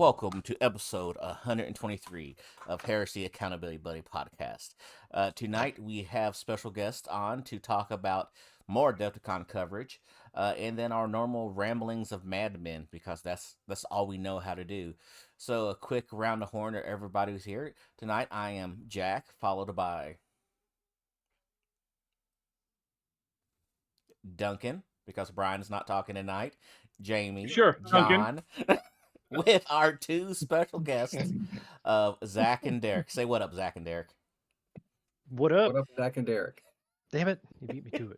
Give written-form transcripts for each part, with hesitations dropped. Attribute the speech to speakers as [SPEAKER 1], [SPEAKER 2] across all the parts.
[SPEAKER 1] welcome to episode 123 of Heresy Accountabilibuddies Podcast. Tonight we have special guests on to talk about more Adepticon coverage, and then our normal ramblings of madmen, because that's all we know how to do. So a quick round the horn to everybody who's here. Tonight I am Jack, followed by Duncan, because Brian is not talking tonight, Jamie,
[SPEAKER 2] Sure,
[SPEAKER 1] John, with our two special guests of Zac and Derek. Say what up, Zac and Derek.
[SPEAKER 3] What up?
[SPEAKER 4] What up, Zac and Derek?
[SPEAKER 3] Damn it, you beat me to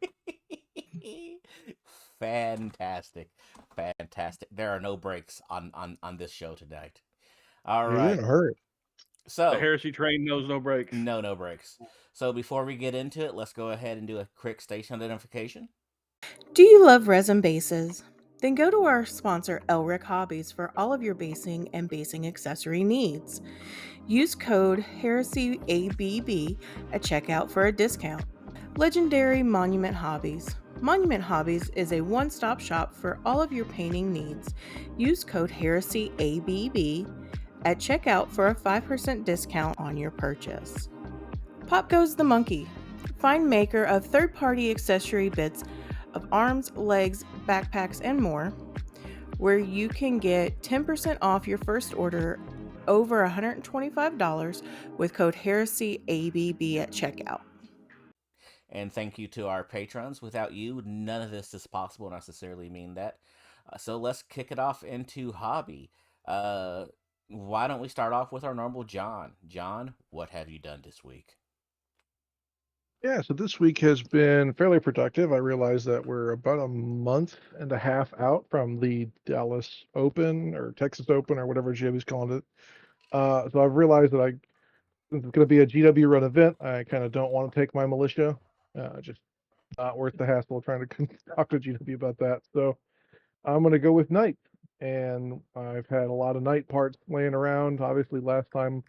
[SPEAKER 3] it.
[SPEAKER 1] Fantastic. There are no breaks on this show tonight. All
[SPEAKER 2] You're
[SPEAKER 1] right.
[SPEAKER 2] in a hurry.
[SPEAKER 1] So
[SPEAKER 2] The heresy train knows no breaks.
[SPEAKER 1] No breaks. So before we get into it, let's go ahead and do a quick station identification.
[SPEAKER 5] Do you love resin bases? Then go to our sponsor, Elric Hobbies, for all of your basing and basing accessory needs. Use code HERESYABB at checkout for a discount. Legendary Monument Hobbies. Monument Hobbies is a one-stop shop for all of your painting needs. Use code HERESYABB at checkout for a 5% discount on your purchase. Pop Goes the Monkey. Find maker of third-party accessory bits of arms, legs, backpacks, and more, where you can get 10% off your first order over $125 with code HERESYABB at checkout.
[SPEAKER 1] And thank you to our patrons. Without you, none of this is possible, and I sincerely mean that. So let's kick it off into hobby. Why don't we start off with our normal John? John, what have you done this week?
[SPEAKER 2] Yeah, so this week has been fairly productive. I realize that we're about a month and a half out from the Dallas Open or Texas Open or whatever JB's calling it. So I've realized that since it's going to be a GW run event, I kind of don't want to take my militia. Just not worth the hassle of trying to talk to GW about that. So I'm going to go with Knight. And I've had a lot of Knight parts laying around. Obviously, last time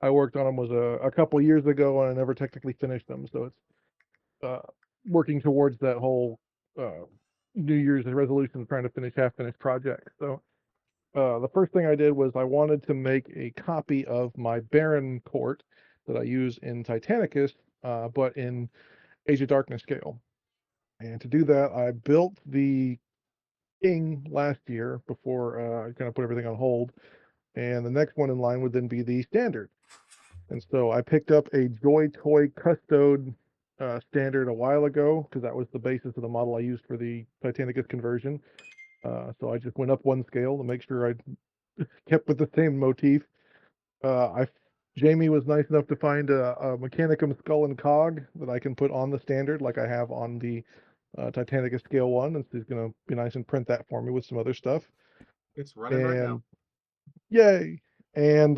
[SPEAKER 2] I worked on them was a couple years ago, and I never technically finished them. So it's working towards that whole New Year's resolution, trying to finish half-finished projects. So the first thing I did was I wanted to make a copy of my Baron Court that I use in Titanicus, but in Age of Darkness scale. And to do that, I built the King last year before I kind of put everything on hold. And the next one in line would then be the Standard. And so I picked up a Joy Toy Custode Standard a while ago, because that was the basis of the model I used for the Titanicus conversion. So I just went up one scale to make sure I kept with the same motif. Jamie was nice enough to find a Mechanicum Skull and Cog that I can put on the Standard like I have on the Titanicus Scale 1, and she's going to be nice and print that for me with some other stuff.
[SPEAKER 4] It's running right now.
[SPEAKER 2] Yay! And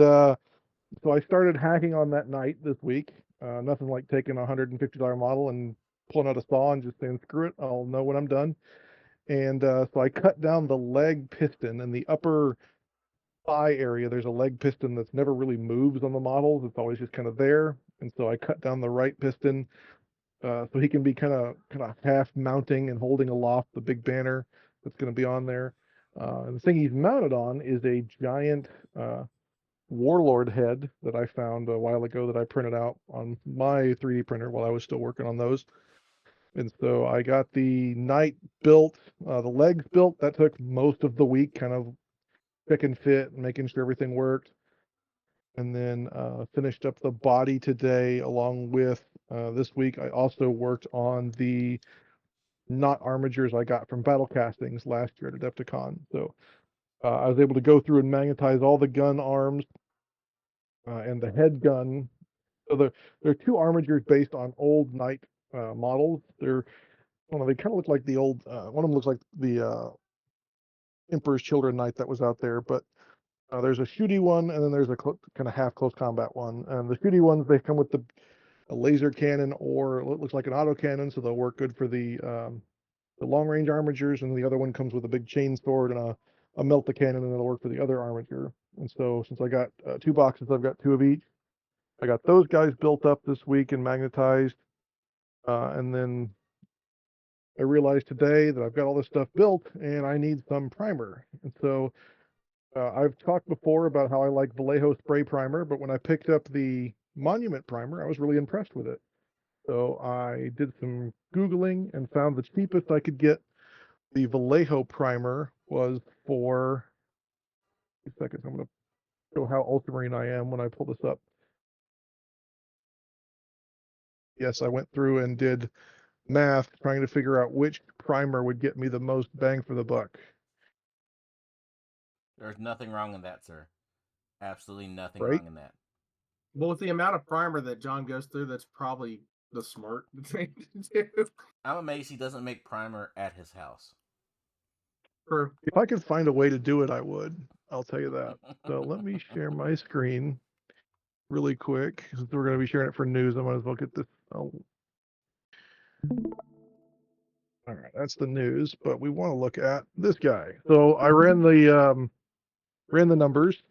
[SPEAKER 2] so I started hacking on that night this week. Nothing like taking a $150 model and pulling out a saw and just saying, screw it, I'll know when I'm done. And so I cut down the leg piston in the upper thigh area. There's a leg piston that's never really moves on the models. It's always just kind of there. And so I cut down the right piston so he can be kind of half mounting and holding aloft the big banner that's going to be on there. And the thing he's mounted on is a giant Warlord head that I found a while ago that I printed out on my 3D printer while I was still working on those. And so I got the Knight built, the legs built. That took most of the week, kind of pick and fit and making sure everything worked. And then finished up the body today, along with this week. I also worked on the knot armatures I got from Battle Castings last year at Adepticon. So I was able to go through and magnetize all the gun arms and the head gun. So there are two armatures based on old Knight models. They kind of look like the old. One of them looks like the Emperor's Children Knight that was out there, but there's a shooty one, and then there's a kind of half close combat one. And the shooty ones, they come with a laser cannon, or it looks like an auto cannon, so they'll work good for the long range armatures. And the other one comes with a big chain sword and a melt the cannon, and it'll work for the other armature. And so since I got 2 boxes, I've got 2 of each. I got those guys built up this week and magnetized, and then I realized today that I've got all this stuff built and I need some primer. And so I've talked before about how I like Vallejo spray primer, but when I picked up the Monument primer, I was really impressed with it. So I did some Googling and found the cheapest I could get the Vallejo primer was for 2 seconds. I'm going to show how ultramarine I am when I pull this up. Yes, I went through and did math trying to figure out which primer would get me the most bang for the buck.
[SPEAKER 1] There's nothing wrong in that, sir. Absolutely nothing
[SPEAKER 2] Right?
[SPEAKER 1] wrong in that.
[SPEAKER 4] Well, with the amount of primer that John goes through, that's probably the smart thing to do.
[SPEAKER 1] I'm amazed he doesn't make primer at his house.
[SPEAKER 4] True.
[SPEAKER 2] If I could find a way to do it, I would. I'll tell you that. So let me share my screen really quick. Since we're going to be sharing it for news, I might as well get this. All right, that's the news, but we want to look at this guy. So I ran the numbers,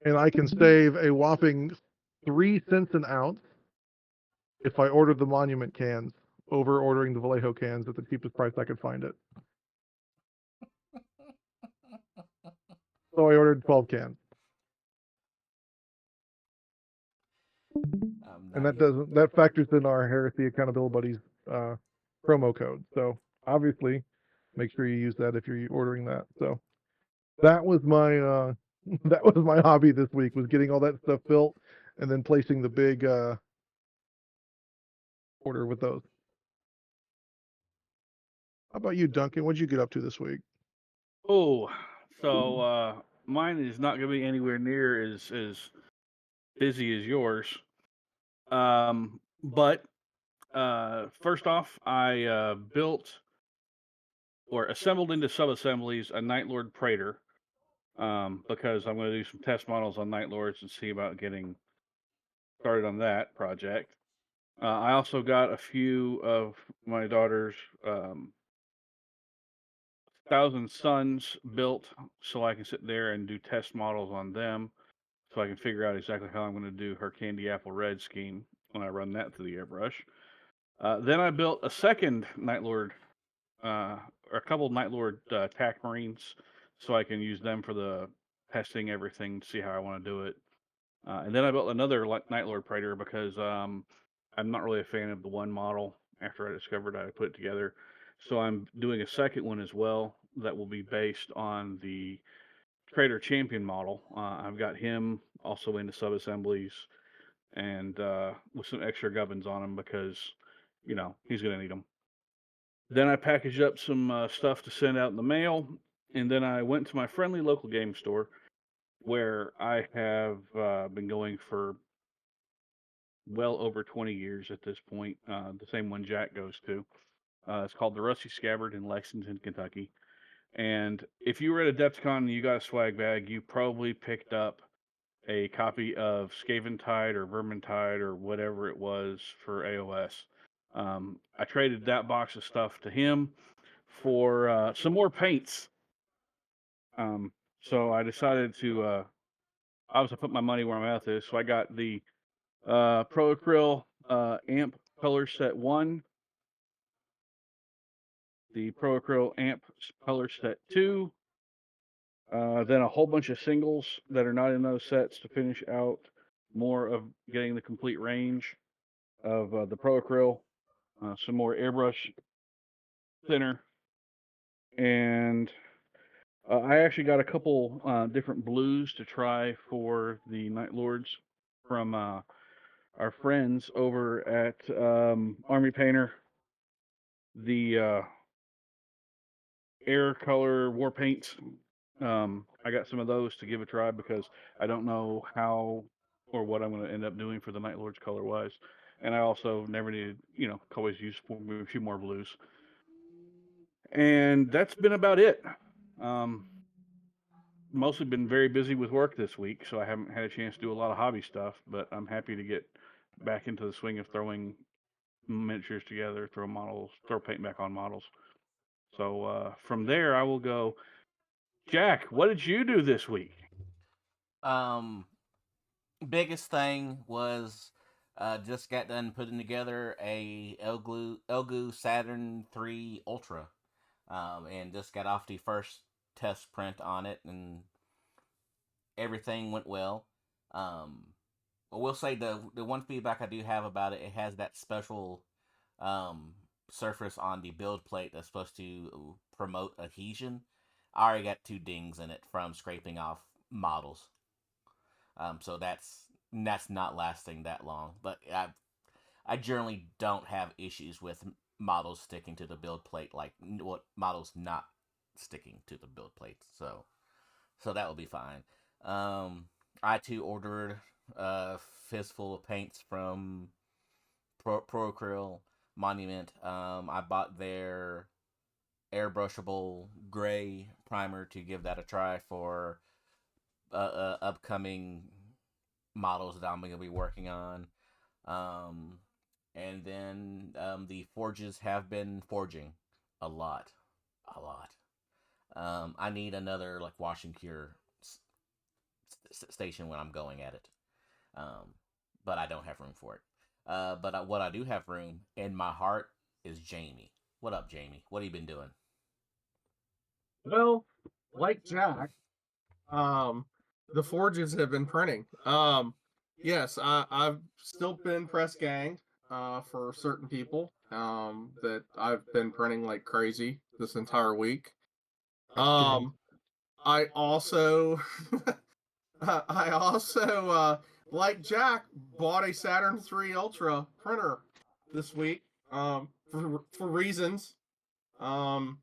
[SPEAKER 2] and I can save a whopping 3 cents an ounce if I ordered the Monument cans over ordering the Vallejo cans at the cheapest price I could find it. So I ordered 12 cans. And that factors in our Heresy Accountabilibuddies promo code. So obviously, make sure you use that if you're ordering that. So that was my that was my hobby this week, was getting all that stuff built and then placing the big order with those. How about you, Duncan? What'd you get up to this week?
[SPEAKER 6] Oh, so mine is not going to be anywhere near as busy as yours. But first off, I built or assembled into sub-assemblies a Night Lord Praetor, because I'm going to do some test models on Night Lords and see about getting started on that project. I also got a few of my daughter's Thousand Suns built so I can sit there and do test models on them, so I can figure out exactly how I'm going to do her candy apple red scheme when I run that through the airbrush. Then I built a second Night Lord, or a couple Night Lord TAC Marines, so I can use them for the testing everything to see how I want to do it. And then I built another Night Lord Praetor because I'm not really a fan of the one model after I discovered I put it together. So I'm doing a second one as well that will be based on the Trader Champion model. I've got him also into sub-assemblies and with some extra gubbins on him because, he's going to need them. Then I packaged up some stuff to send out in the mail, and then I went to my friendly local game store where I have been going for well over 20 years at this point, the same one Jack goes to. It's called the Rusty Scabbard in Lexington, Kentucky. And if you were at Adepticon and you got a swag bag, you probably picked up a copy of Scaventide or Vermintide or whatever it was for AOS. I traded that box of stuff to him for some more paints. So I decided to obviously put my money where my mouth is. So I got the Pro Acryl Amp Color Set 1, the Pro Acryl Amp Color Set 2, then a whole bunch of singles that are not in those sets to finish out more of getting the complete range of the Pro Acryl, some more airbrush thinner, and I actually got a couple different blues to try for the Night Lords from our friends over at Army Painter. The Air Color War Paints. I got some of those to give a try because I don't know how or what I'm going to end up doing for the Night Lords color wise. And I also never needed, always use a few more blues. And that's been about it. Mostly been very busy with work this week, so I haven't had a chance to do a lot of hobby stuff, but I'm happy to get back into the swing of throwing miniatures together, throw paint back on models. So from there, I will go. Jack, what did you do this week?
[SPEAKER 1] Biggest thing was just got done putting together a Elgu Saturn 3 Ultra. and just got off the first test print on it, and everything went well. I will say the one feedback I do have about it, it has that special um, surface on the build plate that's supposed to promote adhesion. I already got 2 dings in it from scraping off models. So that's not lasting that long. But I generally don't have issues with models sticking to the build plate, like what models not sticking to the build plate. So that will be fine. I too ordered a fistful of paints from Pro Acryl Monument. I bought their airbrushable gray primer to give that a try for upcoming models that I'm going to be working on. And then the forges have been forging a lot. I need another like wash and cure station when I'm going at it. But I don't have room for it. What I do have room in my heart is Jamie. What up, Jamie? What have you been doing?
[SPEAKER 4] Well, like Jack, the forges have been printing. Yes, I've still been press ganged for certain people that I've been printing like crazy this entire week. I also I also like Jack bought a Saturn III Ultra printer this week for reasons. And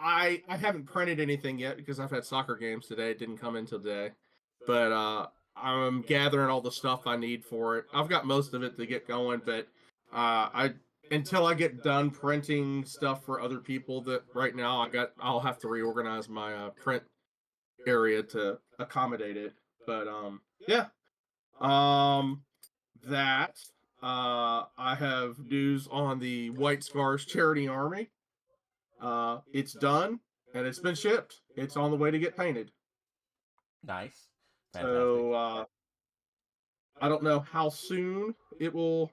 [SPEAKER 4] I haven't printed anything yet because I've had soccer games today. It didn't come in today. But I'm gathering all the stuff I need for it. I've got most of it to get going, but I until I get done printing stuff for other people that right now I'll have to reorganize my print area to accommodate it. But yeah. That I have news on the White Scars Charity Army. It's done and it's been shipped. It's on the way to get painted.
[SPEAKER 1] Nice. Fantastic.
[SPEAKER 4] So I don't know how soon it will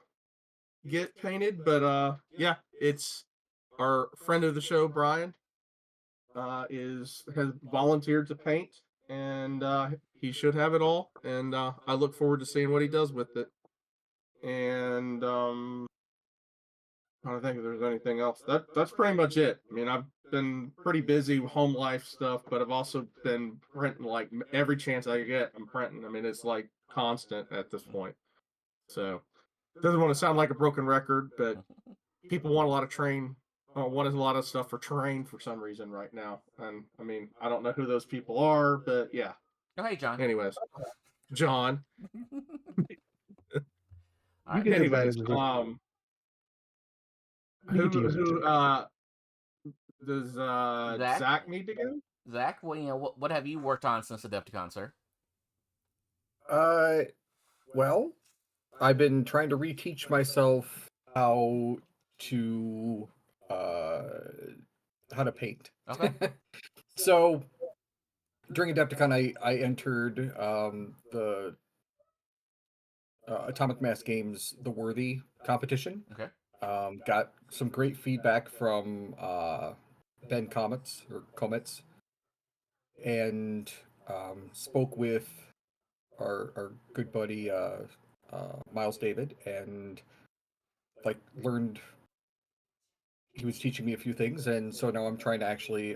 [SPEAKER 4] get painted, but yeah, it's our friend of the show, Brian, has volunteered to paint, and he should have it all. And I look forward to seeing what he does with it. And I don't think if there's anything else. That's pretty much it. I mean, I've been pretty busy with home life stuff, but I've also been printing like every chance I get. I'm printing. I mean, it's like constant at this point. So, doesn't want to sound like a broken record, but people want a lot of want a lot of stuff for terrain for some reason right now. And I mean, I don't know who those people are, but yeah.
[SPEAKER 1] Oh, hey, John.
[SPEAKER 4] Anyways, John.
[SPEAKER 1] All right.
[SPEAKER 4] Anyways,
[SPEAKER 3] You get to use it
[SPEAKER 4] who
[SPEAKER 3] too.
[SPEAKER 4] does
[SPEAKER 1] Zach?
[SPEAKER 4] Zach need to go?
[SPEAKER 1] Zach, well, what have you worked on since Adepticon, sir?
[SPEAKER 7] Well, I've been trying to reteach myself how to paint.
[SPEAKER 1] Okay.
[SPEAKER 7] So during Adepticon, I entered the Atomic Mass Games The Worthy competition.
[SPEAKER 1] Okay.
[SPEAKER 7] Got some great feedback from Ben Comets, and spoke with our good buddy Miles David, and like learned. He was teaching me a few things, and so now I'm trying to actually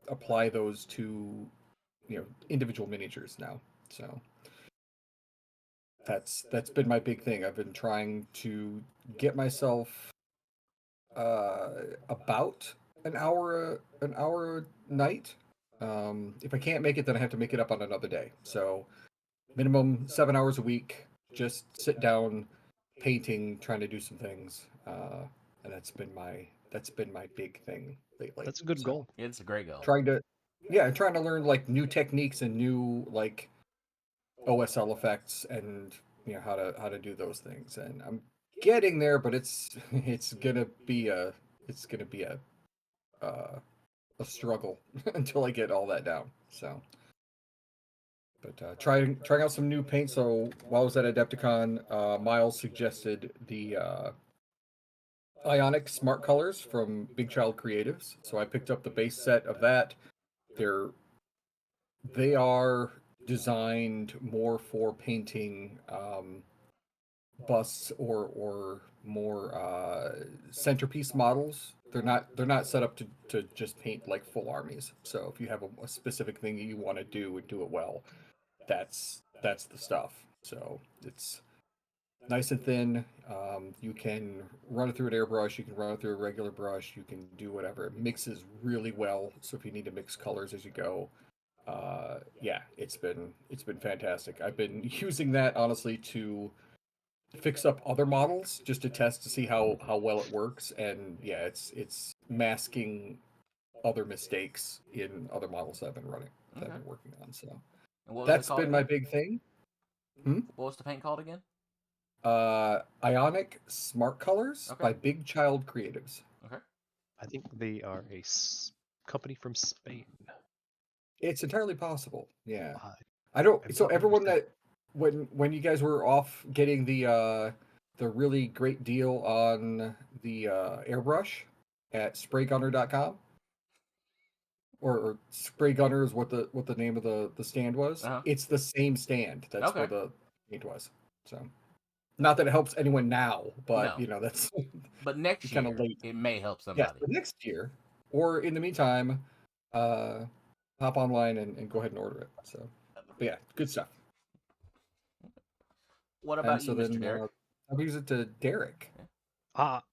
[SPEAKER 7] apply those to individual miniatures now. So that's been my big thing. I've been trying to get myself about an hour a night. If I can't make it, then I have to make it up on another day. So minimum 7 hours a week. Just sit down, painting, trying to do some things, and that's been my big thing lately.
[SPEAKER 3] That's a good goal.
[SPEAKER 1] It's a great goal.
[SPEAKER 7] Trying to learn like new techniques and new like OSL effects, and how to do those things. And I'm getting there, but it's gonna be a struggle until I get all that down. So, but trying out some new paint. So while I was at Adepticon, Miles suggested the Ionic Smart Colors from Big Child Creatives. So I picked up the base set of that. They are designed more for painting busts or more centerpiece models. They're not set up to just paint like full armies. So if you have a specific thing that you want to do and do it well, that's the stuff. So it's nice and thin. You can run it through an airbrush. You can run it through a regular brush. You can do whatever. It mixes really well. So if you need to mix colors as you go, yeah, it's been fantastic. I've been using that honestly to fix up other models just to test to see how well it works. And yeah, it's masking other mistakes in other models that I've been running that I've been working on. So
[SPEAKER 1] And what was it
[SPEAKER 7] that's
[SPEAKER 1] called
[SPEAKER 7] been my
[SPEAKER 1] again?
[SPEAKER 7] big thing.
[SPEAKER 1] What was the paint called again?
[SPEAKER 7] Ionic Smart Colors
[SPEAKER 1] Okay.
[SPEAKER 7] by Big Child Creatives.
[SPEAKER 1] Okay.
[SPEAKER 3] I think they are a company from Spain.
[SPEAKER 7] It's entirely possible. Yeah.
[SPEAKER 3] I-
[SPEAKER 7] I don't.
[SPEAKER 3] I'm
[SPEAKER 7] So
[SPEAKER 3] not
[SPEAKER 7] everyone
[SPEAKER 3] 100%.
[SPEAKER 7] that when you guys were off getting the really great deal on the airbrush at spraygunner.com, or Spray Gunner is what the name of the stand was.
[SPEAKER 1] Uh-huh.
[SPEAKER 7] It's the same stand. That's
[SPEAKER 1] Okay.
[SPEAKER 7] where the paint was. So, not that it helps anyone now, but
[SPEAKER 1] No.
[SPEAKER 7] that's
[SPEAKER 1] But next year,
[SPEAKER 7] kind of late.
[SPEAKER 1] it may help
[SPEAKER 7] Yes,
[SPEAKER 1] somebody.
[SPEAKER 7] for next year, or in the meantime, hop online and go ahead and order it. So, but yeah, good stuff.
[SPEAKER 1] What
[SPEAKER 7] And
[SPEAKER 1] about
[SPEAKER 7] so
[SPEAKER 1] you, Mr.
[SPEAKER 7] then
[SPEAKER 1] Derek?
[SPEAKER 7] I'll use it to Derek.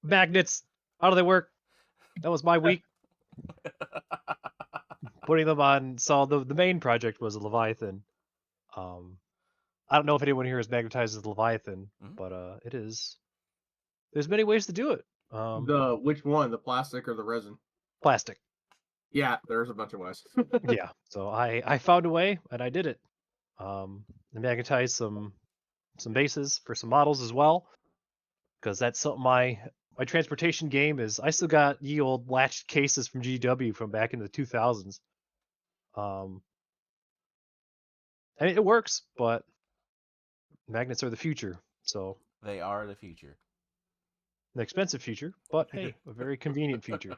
[SPEAKER 3] Magnets. How do they work? That was my week. Putting them on. So the main project was a Leviathan. I don't know if anyone here has magnetized the Leviathan,
[SPEAKER 1] Mhm.
[SPEAKER 3] but it is. There's many ways to do it.
[SPEAKER 4] The which one, the plastic or the resin?
[SPEAKER 3] Plastic.
[SPEAKER 4] Yeah, there's a bunch of ways.
[SPEAKER 3] Yeah. So I found a way and I did it. I magnetized some bases for some models as well, because that's something my transportation game is. I still got ye old latched cases from GW from back in the 2000s. I mean, it works, but magnets are the future. So
[SPEAKER 1] They are the future.
[SPEAKER 3] an expensive future, but hey, a very convenient future.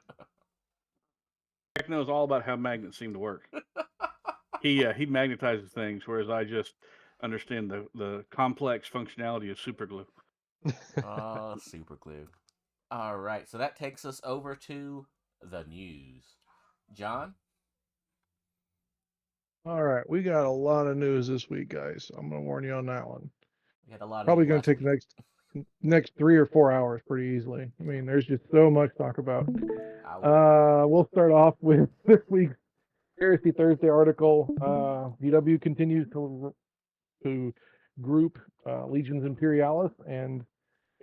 [SPEAKER 6] Jack knows all about how magnets seem to work. He magnetizes things, whereas I just understand the complex functionality of super glue.
[SPEAKER 1] Oh, super glue. All right, so that takes us over to the news. John?
[SPEAKER 2] All right, we got a lot of news this week, guys. I'm gonna warn you on that one.
[SPEAKER 1] We had a lot of
[SPEAKER 2] Probably
[SPEAKER 1] news
[SPEAKER 2] gonna
[SPEAKER 1] last
[SPEAKER 2] take
[SPEAKER 1] week.
[SPEAKER 2] the next 3 or 4 hours pretty easily. I mean, there's just so much to talk about. We'll start off with this week's Heresy Thursday article. VW continues to group Legions Imperialis and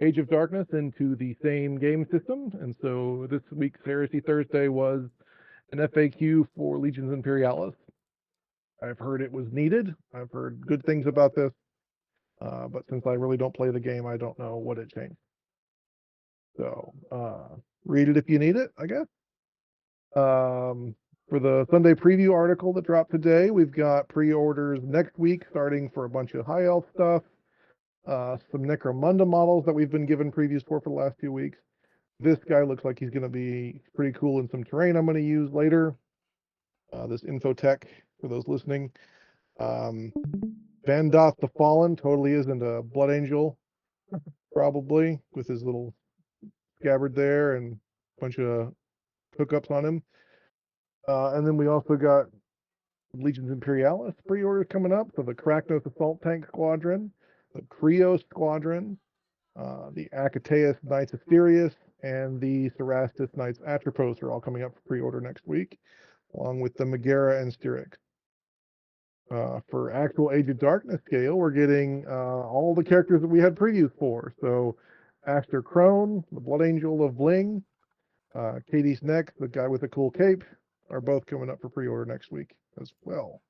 [SPEAKER 2] Age of Darkness into the same game system, and so this week's Heresy Thursday was an FAQ for Legions Imperialis. I've heard it was needed. I've heard good things about this, but since I really don't play the game, I don't know what it changed. So read it if you need it, I guess. For the Sunday preview article that dropped today, we've got pre-orders next week starting for a bunch of high elf stuff, some Necromunda models that we've been given previews for the last few weeks. This guy looks like he's going to be pretty cool in some terrain I'm going to use later. This Infotech, for those listening. Vandoth the Fallen totally isn't a Blood Angel, probably, with his little scabbard there and a bunch of hookups on him. And then we also got Legions Imperialis pre-orders coming up. So the Kraknos Assault Tank Squadron, the Krios Squadron, the Achateus Knights Asterius, and the Cerastus Knights Atropos are all coming up for pre-order next week, along with the Megara and Styric. For actual Age of Darkness scale, we're getting all the characters that we had previews for. So Aster Crone, the Blood Angel of Bling, Katie's Neck, the guy with the cool cape, are both coming up for pre-order next week as well.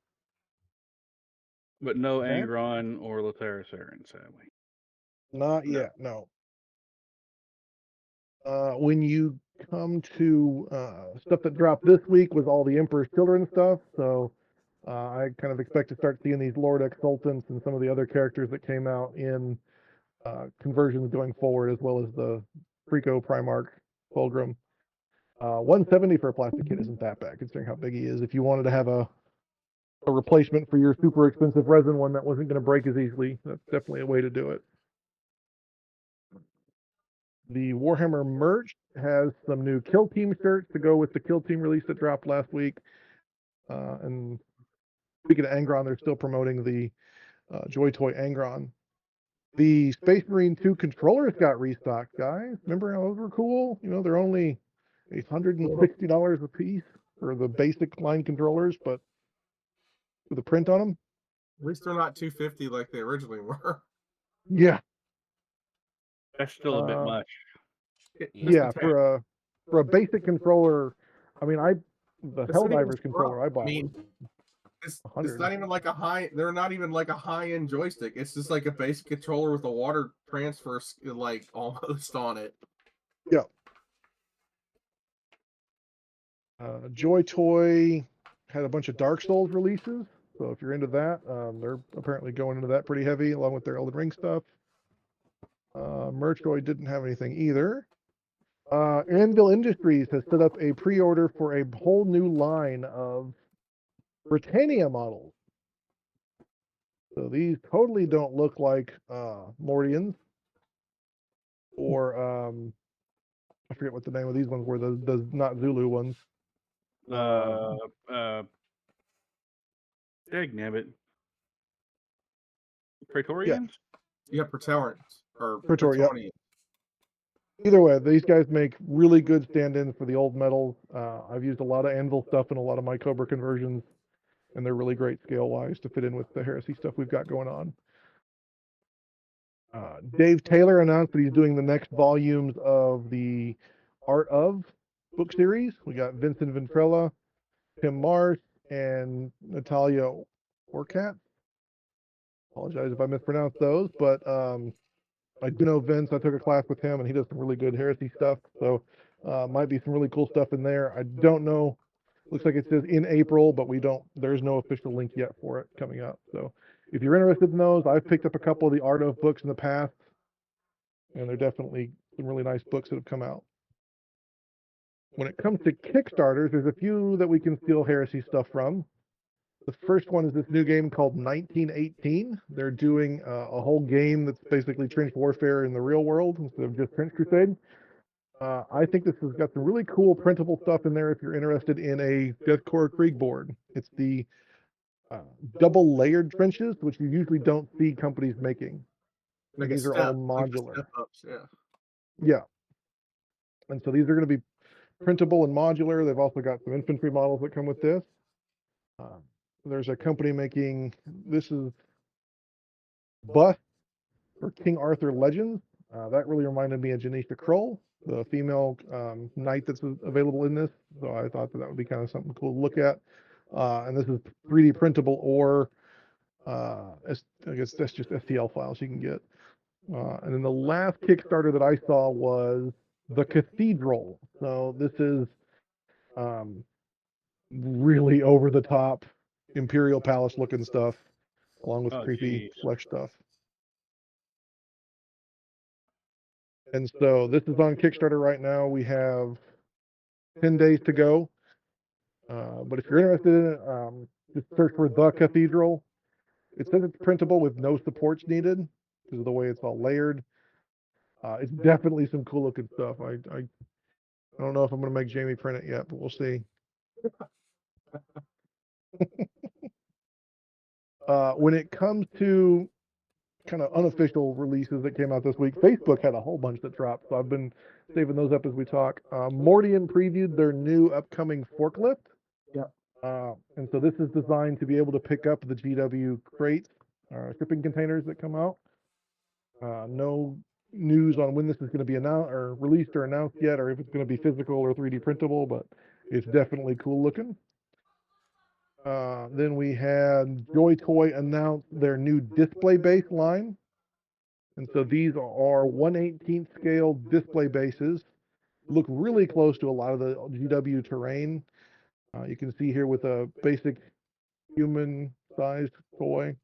[SPEAKER 6] But no
[SPEAKER 2] Okay.
[SPEAKER 6] Angron or Laterra Saren, sadly.
[SPEAKER 2] Not yet, no. When you come to stuff that dropped this week was all the Emperor's Children stuff, so I kind of expect to start seeing these Lord Exultants and some of the other characters that came out in conversions going forward, as well as the Preco, Primarch, Fulgrim. 170 for a plastic kit isn't that bad considering how big he is. If you wanted to have a replacement for your super expensive resin one that wasn't going to break as easily, that's definitely a way to do it. The Warhammer merch has some new Kill Team shirts to go with the Kill Team release that dropped last week. And speaking of Angron, they're still promoting the Joy Toy Angron. The Space Marine 2 controllers got restocked, guys. Remember how those were cool? You know, they're only $160 a piece for the basic line controllers, but with a print on them.
[SPEAKER 4] At least they're not $250 like they originally were.
[SPEAKER 2] Yeah.
[SPEAKER 6] That's still a bit much.
[SPEAKER 2] Yeah, for a basic controller, I mean, the Helldivers controller I bought was
[SPEAKER 4] it's not even like they're not even like a high-end joystick. It's just like a basic controller with a water transfer like almost on it.
[SPEAKER 2] Yeah. Joy Toy had a bunch of Dark Souls releases, so if you're into that, they're apparently going into that pretty heavy along with their Elden Ring stuff. Merchoy didn't have anything either. Anvil Industries has set up a pre-order for a whole new line of Britannia models. So these totally don't look like Mordians or I forget what the name of these ones were. The not Zulu ones.
[SPEAKER 6] Dagnabbit. Praetorians?
[SPEAKER 4] Yeah, Praetorians or
[SPEAKER 2] Praetorian.
[SPEAKER 4] Praetorians.
[SPEAKER 2] Either way, these guys make really good stand-ins for the old metals. I've used a lot of Anvil stuff in a lot of my Cobra conversions, and they're really great scale-wise to fit in with the Heresy stuff we've got going on. Dave Taylor announced that he's doing the next volumes of the Art of book series. We got Vincent Ventrella, Tim Mars, and Natalia Orkat. Apologize if I mispronounced those, but I do know Vince. I took a class with him, and he does some really good Heresy stuff. So might be some really cool stuff in there. I don't know. Looks like it says in April, but there's no official link yet for it coming up. So if you're interested in those, I've picked up a couple of the Art of books in the past, and they're definitely some really nice books that have come out. When it comes to Kickstarters, there's a few that we can steal Heresy stuff from. The first one is this new game called 1918. They're doing a whole game that's basically trench warfare in the real world instead of just Trench Crusade. I think this has got some really cool printable stuff in there if you're interested in a Deathcore Krieg board. It's the double layered trenches, which you usually don't see companies making.
[SPEAKER 4] Like
[SPEAKER 2] these are all modular.
[SPEAKER 4] Like step-ups, yeah.
[SPEAKER 2] Yeah. And so these are going to be printable and modular. They've also got some infantry models that come with this. There's a company making, this is Bust for King Arthur Legends. That really reminded me of Janisha Kroll, the female knight that's available in this. So I thought that would be kind of something cool to look at. And this is 3D printable or I guess that's just STL files you can get. And then the last Kickstarter that I saw was The Cathedral. So this is really over the top Imperial Palace looking stuff, along with creepy flesh stuff. And so this is on Kickstarter right now. We have 10 days to go. But if you're interested in it, just search for The Cathedral. It says it's printable with no supports needed because of the way it's all layered. It's definitely some cool looking stuff. I don't know if I'm going to make Jamie print it yet, but we'll see. When it comes to kind of unofficial releases that came out this week, Facebook had a whole bunch that dropped, so I've been saving those up as we talk. Mordian previewed their new upcoming forklift. Yeah. And so this is designed to be able to pick up the GW crates, shipping containers that come out. No news on when this is going to be announced or released or announced yet, or if it's going to be physical or 3D printable, but it's definitely cool looking. Then we had Joy Toy announce their new display base line. And so these are 1/18 scale display bases. Look really close to a lot of the GW terrain. You can see here with a basic human-sized toy.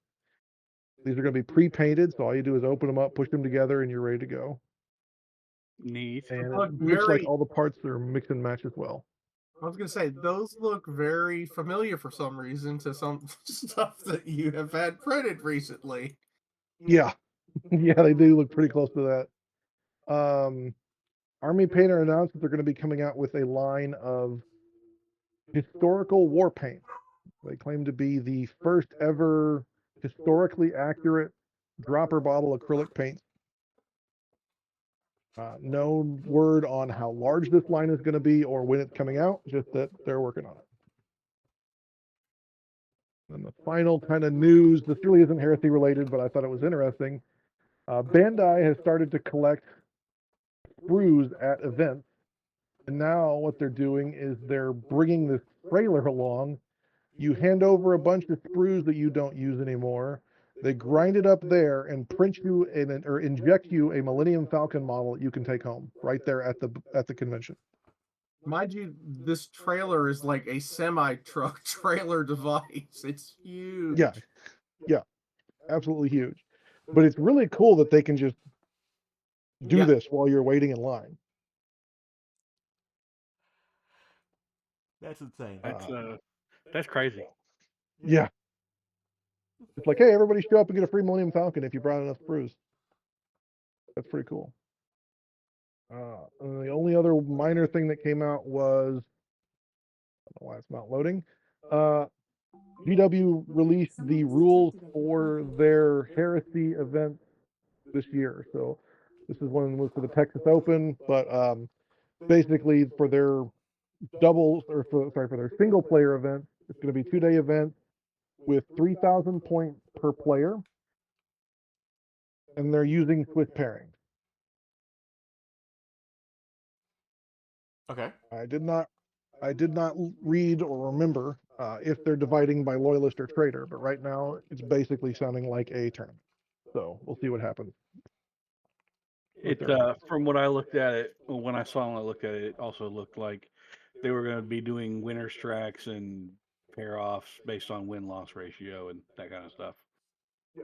[SPEAKER 2] These are going to be pre-painted, so all you do is open them up, push them together, and you're ready to go.
[SPEAKER 6] Neat.
[SPEAKER 2] and
[SPEAKER 4] Look
[SPEAKER 2] it looks like
[SPEAKER 4] very-
[SPEAKER 2] all the parts are mix and match as well.
[SPEAKER 4] I was gonna say those look very familiar for some reason to some stuff that you have had printed recently.
[SPEAKER 2] Yeah, yeah, they do look pretty close to that. Army Painter announced that they're going to be coming out with a line of historical war paint. They claim to be the first ever historically accurate dropper bottle acrylic paint. No word on how large this line is going to be or when it's coming out, just that they're working on it. And the final kind of news, this really isn't Heresy related, but I thought it was interesting. Bandai has started to collect sprues at events. And now what they're doing is they're bringing this trailer along. You hand over a bunch of sprues that you don't use anymore. They grind it up there and print you or inject you a Millennium Falcon model that you can take home right there at the convention.
[SPEAKER 4] Mind you, this trailer is like a semi-truck trailer device. It's huge.
[SPEAKER 2] Yeah, absolutely huge. But it's really cool that they can just do this while you're waiting in line.
[SPEAKER 1] That's insane.
[SPEAKER 6] That's crazy.
[SPEAKER 2] Yeah. It's like, hey, everybody show up and get a free Millennium Falcon if you brought enough sprues. That's pretty cool. And the only other minor thing that came out was, I don't know why it's not loading. GW released the rules for their Heresy event this year. So this is one was for the Texas Open, but basically for their for their single player event, it's going to be 2-day event with 3,000 points per player, and they're using Swiss pairing.
[SPEAKER 1] Okay.
[SPEAKER 2] I did not read or remember if they're dividing by loyalist or traitor, but right now it's basically sounding like a tournament. So we'll see what happens.
[SPEAKER 6] From what I looked at it, when I saw when I looked at it, it also looked like they were going to be doing winners tracks and pair offs based on win-loss ratio and that kind of stuff.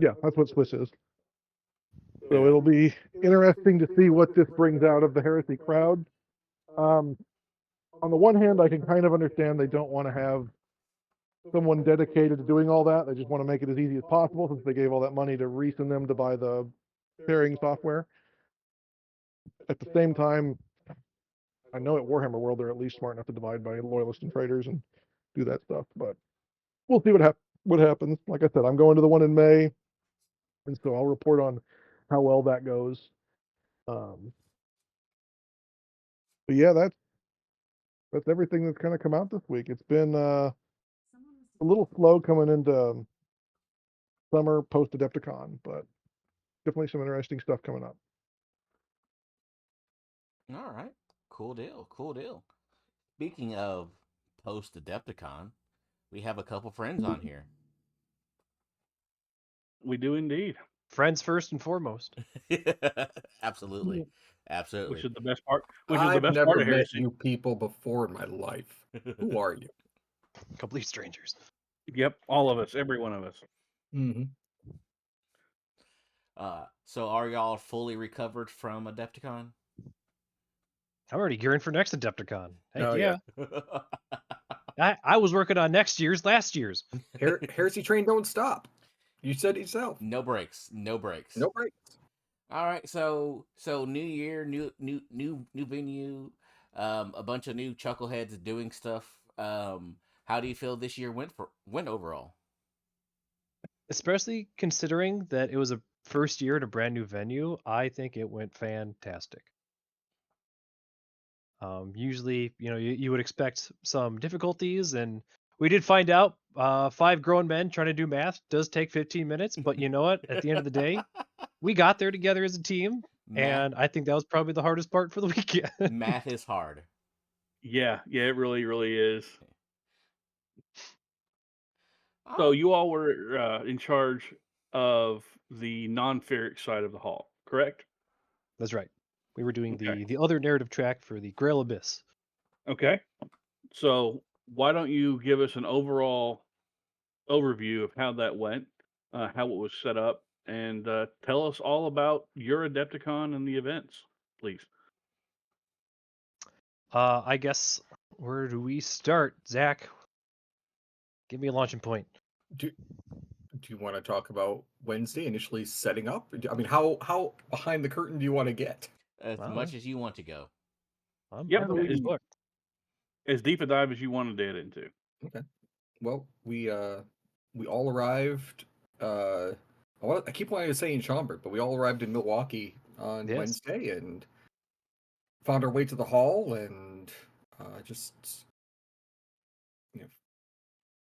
[SPEAKER 2] Yeah, that's what Swiss is. So
[SPEAKER 6] Yeah.
[SPEAKER 2] it'll be interesting to see what this brings out of the Heresy crowd. On the one hand, I can kind of understand they don't want to have someone dedicated to doing all that. They just want to make it as easy as possible since they gave all that money to Reese and them to buy the pairing software. At the same time, I know at Warhammer World they're at least smart enough to divide by loyalists and traitors and do that stuff. But we'll see what happens. Like I said, I'm going to the one in May, and so I'll report on how well that goes. But yeah, that's everything that's kind of come out this week. It's been a little slow coming into summer post Adepticon, but definitely some interesting stuff coming up.
[SPEAKER 1] All right. Cool deal. Cool deal. Speaking of post Adepticon, we have a couple friends on here.
[SPEAKER 6] We do indeed.
[SPEAKER 3] Friends first and foremost.
[SPEAKER 1] Absolutely. Absolutely.
[SPEAKER 6] Which is the best part.
[SPEAKER 7] I've never
[SPEAKER 6] part of
[SPEAKER 7] met
[SPEAKER 6] Heresy.
[SPEAKER 7] you people before in my life. Who are you?
[SPEAKER 3] Complete strangers.
[SPEAKER 6] Yep, all of us, every one of us.
[SPEAKER 7] Mm-hmm.
[SPEAKER 1] So are y'all fully recovered from Adepticon?
[SPEAKER 3] I'm already gearing for next Adepticon. Heck
[SPEAKER 7] Oh,
[SPEAKER 3] yeah.
[SPEAKER 7] yeah.
[SPEAKER 3] I was working on last year's.
[SPEAKER 7] Heresy train don't stop. You said it yourself.
[SPEAKER 1] No breaks. No breaks.
[SPEAKER 7] No breaks.
[SPEAKER 1] All right. So new year, new venue, a bunch of new chuckleheads doing stuff. How do you feel this year went overall?
[SPEAKER 3] Especially considering that it was a first year at a brand new venue, I think it went fantastic. Usually, you would expect some difficulties, and we did find out 5 grown men trying to do math does take 15 minutes, but you know what? At the end of the day, we got there together as a team, and I think that was probably the hardest part for the weekend.
[SPEAKER 1] Math is hard.
[SPEAKER 6] Yeah, it really, really is. So you all were in charge of the non-ferric side of the hall, correct?
[SPEAKER 3] That's right. We were doing
[SPEAKER 6] Okay.
[SPEAKER 3] the other narrative track for the Grail Abyss.
[SPEAKER 6] Okay. So why don't you give us an overall overview of how that went, how it was set up, and tell us all about your Adepticon and the events, please.
[SPEAKER 3] I guess where do we start, Zach? Give me a launching point.
[SPEAKER 7] Do you want to talk about Wednesday initially setting up? I mean, how behind the curtain do you want to get?
[SPEAKER 1] As
[SPEAKER 3] Wow.
[SPEAKER 1] much as you want to go.
[SPEAKER 3] I'm
[SPEAKER 6] Yep,
[SPEAKER 3] reading this book.
[SPEAKER 6] as deep a dive as you want to get into.
[SPEAKER 7] Okay. Well, we all arrived. I keep wanting to say in Schaumburg, but we all arrived in Milwaukee on
[SPEAKER 3] Yes.
[SPEAKER 7] Wednesday and found our way to the hall and just you know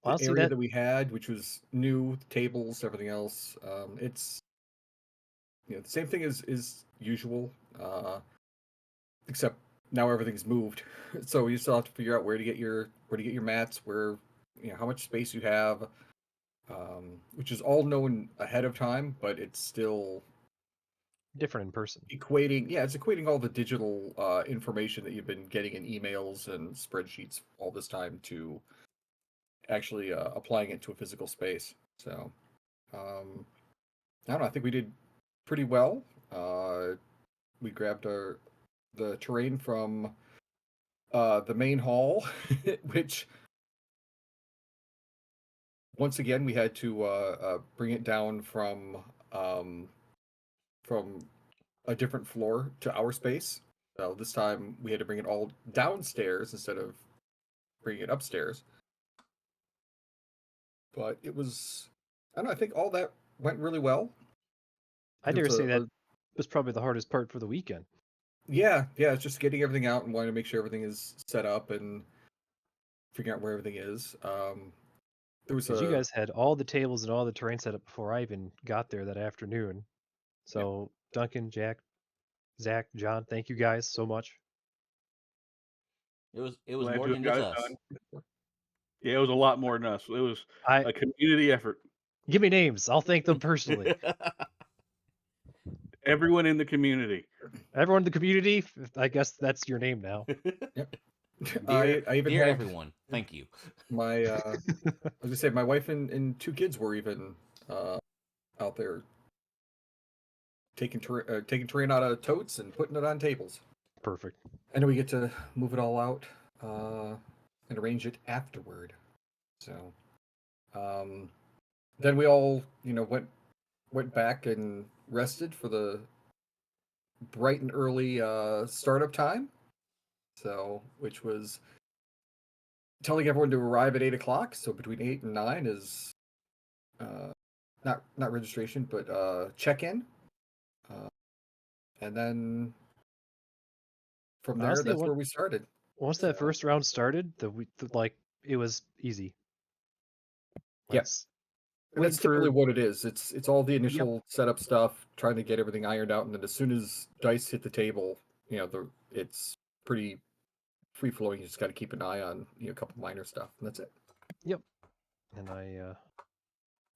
[SPEAKER 7] the
[SPEAKER 3] Honestly,
[SPEAKER 7] area that we had, which was new, the tables, everything else. It's the same thing as usual, except now everything's moved. So you still have to figure out where to get your mats, where how much space you have, which is all known ahead of time, but it's still
[SPEAKER 3] different in person.
[SPEAKER 7] it's equating all the digital information that you've been getting in emails and spreadsheets all this time to actually applying it to a physical space. So I don't know, I think we did pretty well. We grabbed the terrain from the main hall, which once again we had to bring it down from a different floor to our space. So this time we had to bring it all downstairs instead of bringing it upstairs. But it was, I don't know, I think all that went really well.
[SPEAKER 3] I dare say that was probably the hardest part for the weekend.
[SPEAKER 7] Yeah, it's just getting everything out and wanting to make sure everything is set up and figuring out where everything is. There was
[SPEAKER 3] you guys had all the tables and all the terrain set up before I even got there that afternoon. So Duncan, Jack, Zach, John, thank you guys so much.
[SPEAKER 1] It was
[SPEAKER 6] Glad
[SPEAKER 1] more
[SPEAKER 6] to
[SPEAKER 1] than
[SPEAKER 6] have
[SPEAKER 1] just
[SPEAKER 6] got it
[SPEAKER 1] us.
[SPEAKER 6] done. Yeah, it was a lot more than us. It was a community effort.
[SPEAKER 3] Give me names. I'll thank them personally.
[SPEAKER 6] Everyone in the community.
[SPEAKER 3] Everyone in the community, I guess that's your name now.
[SPEAKER 7] Yep.
[SPEAKER 1] Dear,
[SPEAKER 7] I even
[SPEAKER 1] dear
[SPEAKER 7] had
[SPEAKER 1] everyone, thank you.
[SPEAKER 7] my I was gonna say my wife and two kids were even out there taking terrain out of totes and putting it on tables.
[SPEAKER 3] Perfect.
[SPEAKER 7] And then we get to move it all out and arrange it afterward. So then we all went back and rested for the bright and early startup time. So which was telling everyone to arrive at 8:00. So between 8 and 9 is not registration, but check-in. And then from there,
[SPEAKER 3] Honestly,
[SPEAKER 7] that's where we started.
[SPEAKER 3] Once that first round started, it was easy.
[SPEAKER 7] Yes. And that's typically what it is. It's all the initial setup stuff, trying to get everything ironed out, and then as soon as dice hit the table, it's pretty free flowing. You just got to keep an eye on a couple minor stuff, and that's it.
[SPEAKER 3] Yep. And I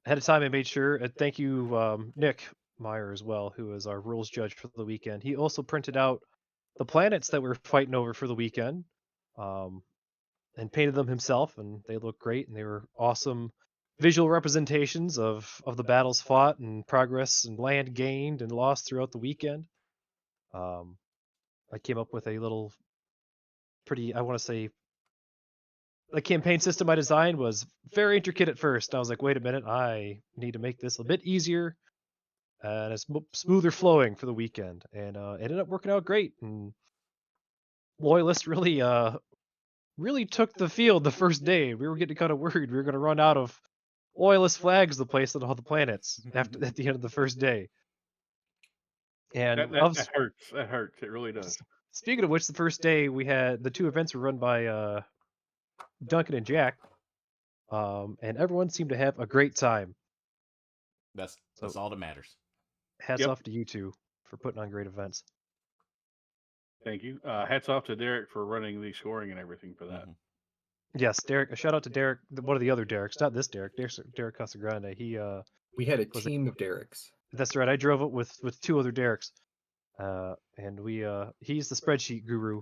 [SPEAKER 3] ahead of time I made sure. Thank you, Nick Meyer as well, who is our rules judge for the weekend. He also printed out the planets that we're fighting over for the weekend, and painted them himself, and they look great, and they were awesome visual representations of the battles fought and progress and land gained and lost throughout the weekend. I came up with a little pretty, I want to say, the campaign system I designed was very intricate at first. I was like, wait a minute, I need to make this a bit easier and it's smoother flowing for the weekend, and it ended up working out great. And Loyalists really took the field the first day. We were getting kind of worried we were going to run out of Loyalist flags to place on all the planets at the end of the first day. And
[SPEAKER 6] that hurts. That hurts. It really does.
[SPEAKER 3] Speaking of which, the first day we had the two events were run by Duncan and Jack, and everyone seemed to have a great time.
[SPEAKER 1] That's all that matters.
[SPEAKER 3] Hats off to you two for putting on great events.
[SPEAKER 6] Thank you. Hats off to Derek for running the scoring and everything for that.
[SPEAKER 3] Mm-hmm. Yes, Derek. A shout out to Derek, one of the other Dereks, not this Derek. Derek Casagrande.
[SPEAKER 7] We had a team of Dereks.
[SPEAKER 3] That's right. I drove it with two other Dereks, and he's the spreadsheet guru.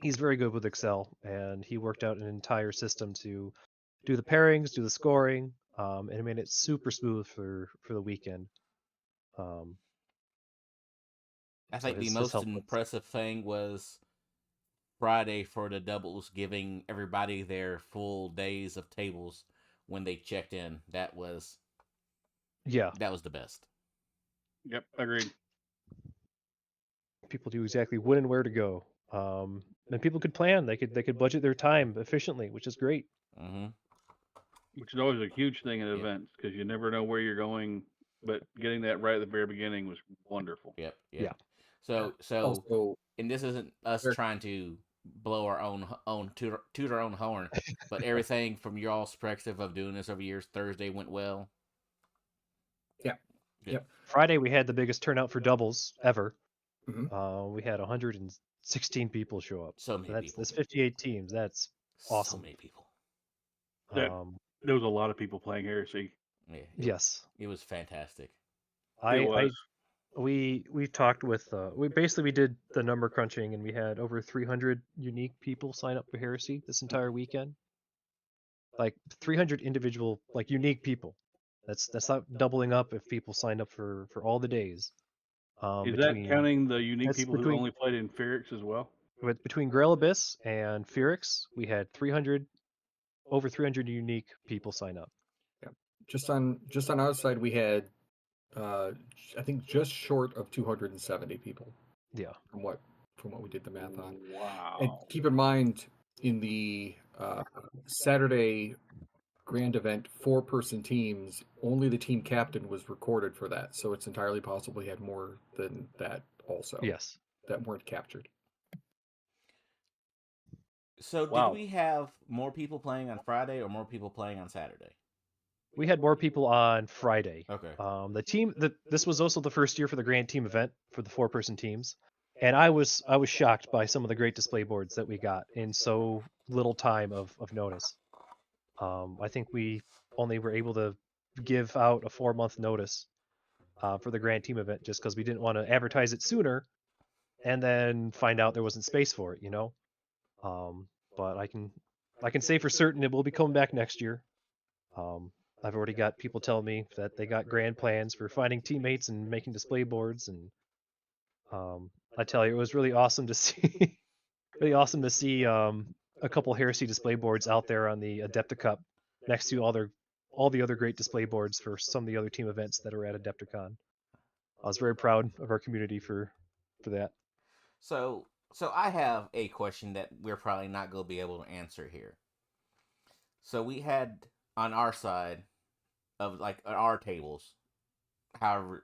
[SPEAKER 3] He's very good with Excel, and he worked out an entire system to do the pairings, do the scoring, and it made it super smooth for the weekend.
[SPEAKER 1] I think the most impressive thing was Friday for the doubles, giving everybody their full days of tables when they checked in. That was
[SPEAKER 3] Yeah,
[SPEAKER 1] the best.
[SPEAKER 6] Yep, agreed.
[SPEAKER 3] people knew exactly when and where to go. And people could plan. They could budget their time efficiently, which is great.
[SPEAKER 1] Mm-hmm.
[SPEAKER 6] Which is always a huge thing at
[SPEAKER 1] Yep.
[SPEAKER 6] events because you never know where you're going. But getting that right at the very beginning was wonderful.
[SPEAKER 1] Yep.
[SPEAKER 3] Yeah.
[SPEAKER 1] So
[SPEAKER 7] Also,
[SPEAKER 1] and this isn't us
[SPEAKER 7] Sure.
[SPEAKER 1] trying to blow our own toot our own horn, but everything from y'all's perspective of doing this over years, Thursday went well.
[SPEAKER 7] Yeah.
[SPEAKER 1] Good.
[SPEAKER 7] Yep.
[SPEAKER 3] Friday we had the biggest turnout for doubles ever.
[SPEAKER 7] Mhm.
[SPEAKER 3] We had 116 people show up.
[SPEAKER 1] So many people.
[SPEAKER 3] That's 58 teams. That's
[SPEAKER 1] So
[SPEAKER 3] awesome.
[SPEAKER 1] many people.
[SPEAKER 6] Yeah.
[SPEAKER 3] Um,
[SPEAKER 6] There was a lot of people playing Heresy.
[SPEAKER 1] Yeah.
[SPEAKER 3] yes,
[SPEAKER 1] It was fantastic.
[SPEAKER 6] It was.
[SPEAKER 3] we talked with we did the number crunching, and we had over 300 unique people sign up for Heresy this entire weekend. Like 300 individual, like unique people. That's not doubling up if people signed up for all the days.
[SPEAKER 6] Is that counting the unique
[SPEAKER 3] that's
[SPEAKER 6] people who
[SPEAKER 3] between-
[SPEAKER 6] only played in Ferrix as well?
[SPEAKER 3] between Grail Abyss and Ferrix, we had over 300 unique people sign up.
[SPEAKER 7] Just on our side, we had I think just short of 270 people
[SPEAKER 3] Yeah.
[SPEAKER 7] from what we did the math on.
[SPEAKER 6] Wow.
[SPEAKER 7] And keep in mind, in the Saturday grand event, 4-person teams, only the team captain was recorded for that. So it's entirely possible he had more than that also.
[SPEAKER 3] Yes.
[SPEAKER 7] That weren't captured.
[SPEAKER 1] So
[SPEAKER 6] Wow.
[SPEAKER 1] did we have more people playing on Friday or more people playing on Saturday?
[SPEAKER 3] We had more people on Friday.
[SPEAKER 1] Okay.
[SPEAKER 3] This was also the first year for the grand team event for the 4-person teams, and I was shocked by some of the great display boards that we got in so little time of notice. I think we only were able to give out a 4-month notice for the grand team event just because we didn't want to advertise it sooner and then find out there wasn't space for it, you know. But I can say for certain it will be coming back next year. I've already got people telling me that they got grand plans for finding teammates and making display boards, and I tell you, it was really awesome to see. A couple Heresy display boards out there on the Adepticon next to all the other great display boards for some of the other team events that are at Adepticon. I was very proud of our community for that.
[SPEAKER 1] So I have a question that we're probably not going to be able to answer here. So we had on our side of like our tables, however,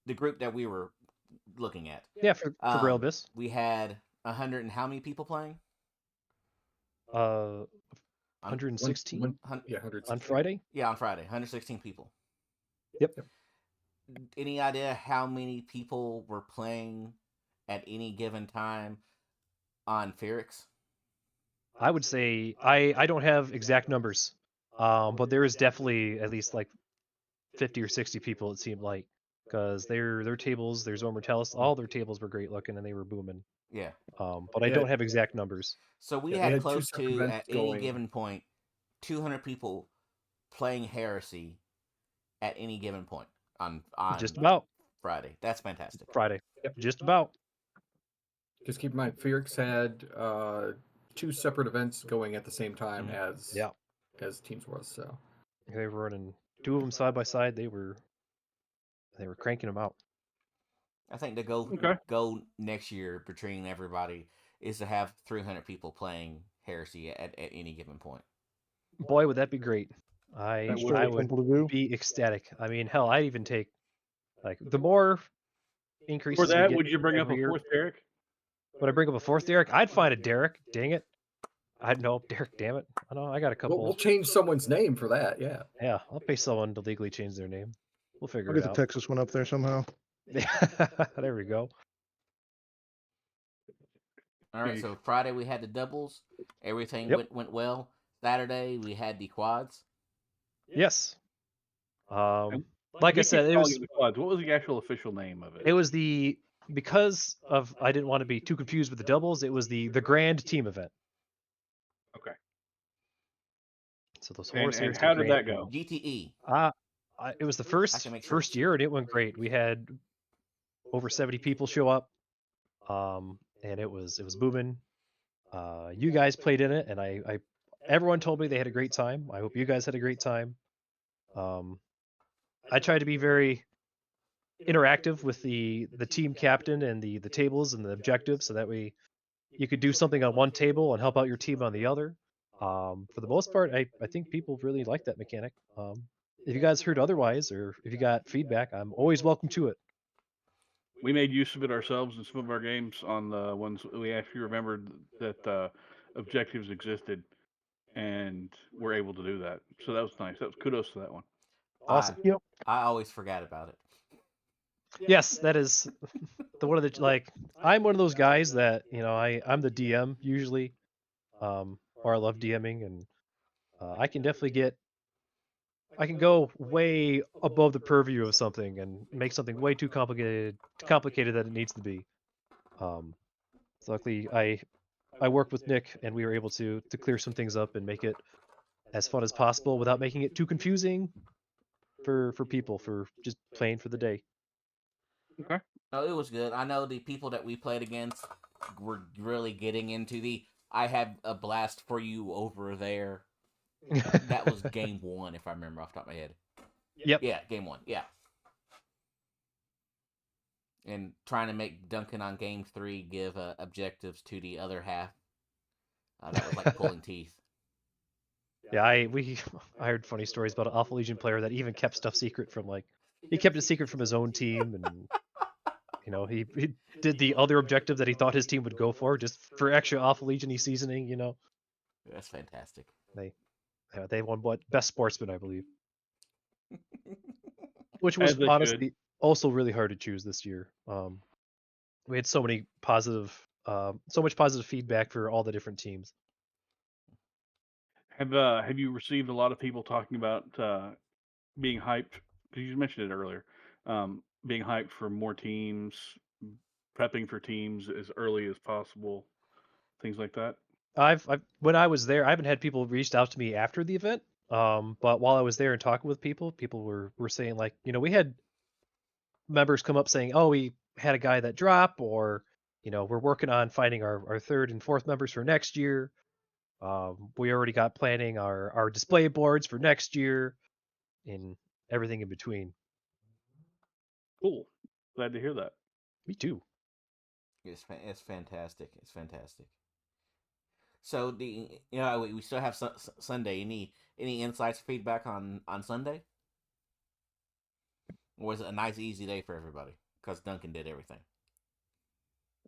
[SPEAKER 1] the group that we were looking at.
[SPEAKER 3] Yeah, for Grail Abyss.
[SPEAKER 1] We had 100 and how many people playing?
[SPEAKER 3] 116
[SPEAKER 7] Yeah, 116.
[SPEAKER 3] on Friday.
[SPEAKER 1] Yeah, on Friday, 116 people.
[SPEAKER 3] Yep.
[SPEAKER 1] Any idea how many people were playing at any given time on Ferrix?
[SPEAKER 3] I would say I don't have exact numbers, but there is definitely at least like 50 or 60 people. It seemed like because their tables, there's Mortalis, all their tables were great looking and they were booming.
[SPEAKER 1] Yeah.
[SPEAKER 3] But I
[SPEAKER 7] Yeah.
[SPEAKER 3] don't have exact numbers.
[SPEAKER 1] So we
[SPEAKER 7] Yeah, they
[SPEAKER 1] had
[SPEAKER 7] had two
[SPEAKER 1] close
[SPEAKER 7] separate
[SPEAKER 1] to
[SPEAKER 7] events
[SPEAKER 1] at any
[SPEAKER 7] going.
[SPEAKER 1] given point 200 people playing Heresy at any given point on
[SPEAKER 3] Just about
[SPEAKER 1] Friday. That's fantastic.
[SPEAKER 3] Friday.
[SPEAKER 7] Yep.
[SPEAKER 3] Just about.
[SPEAKER 7] Just keep in mind, Ferrix had 2 separate events going at the same time as teams was. So
[SPEAKER 3] They were running 2 of them side by side. They were cranking them out.
[SPEAKER 1] I think the goal next year between everybody is to have 300 people playing Heresy at any given point.
[SPEAKER 3] Boy, would that be great. I would
[SPEAKER 2] simple to do.
[SPEAKER 3] be ecstatic. I mean, hell, I'd even take like the more increases.
[SPEAKER 6] For that,
[SPEAKER 3] we get
[SPEAKER 6] would you bring up
[SPEAKER 3] every
[SPEAKER 6] a
[SPEAKER 3] year,
[SPEAKER 6] fourth Derek?
[SPEAKER 3] Would I bring up a 4th Derek? I'd find a Derek. Dang it. I'd know Derek. Damn it. I know. I got a couple.
[SPEAKER 7] we'll change someone's name for that. Yeah.
[SPEAKER 3] Yeah, I'll pay someone to legally change their name. We'll figure
[SPEAKER 2] I'll
[SPEAKER 3] it
[SPEAKER 2] get the
[SPEAKER 3] out.
[SPEAKER 2] Texas one up there somehow.
[SPEAKER 3] There we go.
[SPEAKER 1] All right, so Friday we had the doubles. Everything went well. Saturday we had the quads.
[SPEAKER 3] Yes. Like I said, it was
[SPEAKER 6] the quads. What was the actual official name of it?
[SPEAKER 3] it was because of I didn't want to be too confused with the doubles. It was the grand team event.
[SPEAKER 6] Okay.
[SPEAKER 3] So those
[SPEAKER 6] And
[SPEAKER 3] horse
[SPEAKER 6] how did that go?
[SPEAKER 1] GTE.
[SPEAKER 3] It was the
[SPEAKER 1] can make
[SPEAKER 3] first
[SPEAKER 1] sure.
[SPEAKER 3] year, and it went great. We had over 70 people show up, and it was booming. You guys played in it, and everyone told me they had a great time. I hope you guys had a great time. I tried to be very interactive with the team captain and the tables and the objectives, so that way you could do something on one table and help out your team on the other. For the most part, I think people really like that mechanic. If you guys heard otherwise, or if you got feedback, I'm always welcome to it.
[SPEAKER 6] We made use of it ourselves in some of our games on the ones we actually remembered that objectives existed, and we're able to do that. So that was nice. That was kudos to that one.
[SPEAKER 3] Awesome.
[SPEAKER 2] Yep.
[SPEAKER 1] I always forgot about it.
[SPEAKER 3] Yes, that is the one of the like. I'm one of those guys that I'm the DM usually, or I love DMing, and I can definitely I can go way above the purview of something and make something way too complicated than it needs to be. So luckily, I worked with Nick, and we were able to clear some things up and make it as fun as possible without making it too confusing for people for just playing for the day.
[SPEAKER 6] Okay.
[SPEAKER 1] No, it was good. I know the people that we played against were really getting into the I have a blast for you over there. That was game 1, if I remember off the top of my head.
[SPEAKER 3] Yep.
[SPEAKER 1] Yeah, game 1. Yeah. And trying to make Duncan on game 3 give objectives to the other half. That was like pulling teeth.
[SPEAKER 3] Yeah, I heard funny stories about an Alpha Legion player that even kept stuff secret from he kept it secret from his own team, and he did the other objective that he thought his team would go for just for extra Alpha Legion-y seasoning.
[SPEAKER 1] That's fantastic.
[SPEAKER 3] They won best sportsman, I believe, which
[SPEAKER 6] As
[SPEAKER 3] was
[SPEAKER 6] they
[SPEAKER 3] honestly
[SPEAKER 6] should.
[SPEAKER 3] also really hard to choose this year. We had so much positive feedback for all the different teams.
[SPEAKER 6] Have you received a lot of people talking about being hyped? Because you mentioned it earlier, being hyped for more teams, prepping for teams as early as possible, things like that.
[SPEAKER 3] When I was there, I haven't had people reached out to me after the event. But while I was there and talking with people were saying we had members come up saying, "Oh, we had a guy that dropped," or we're working on finding our third and fourth members for next year. We already got planning our display boards for next year, and everything in between.
[SPEAKER 6] Cool. Glad to hear that.
[SPEAKER 3] Me too.
[SPEAKER 1] It's fantastic. It's fantastic. So we still have Sunday. Any insights, feedback on Sunday? Or was it a nice, easy day for everybody? Because Duncan did everything.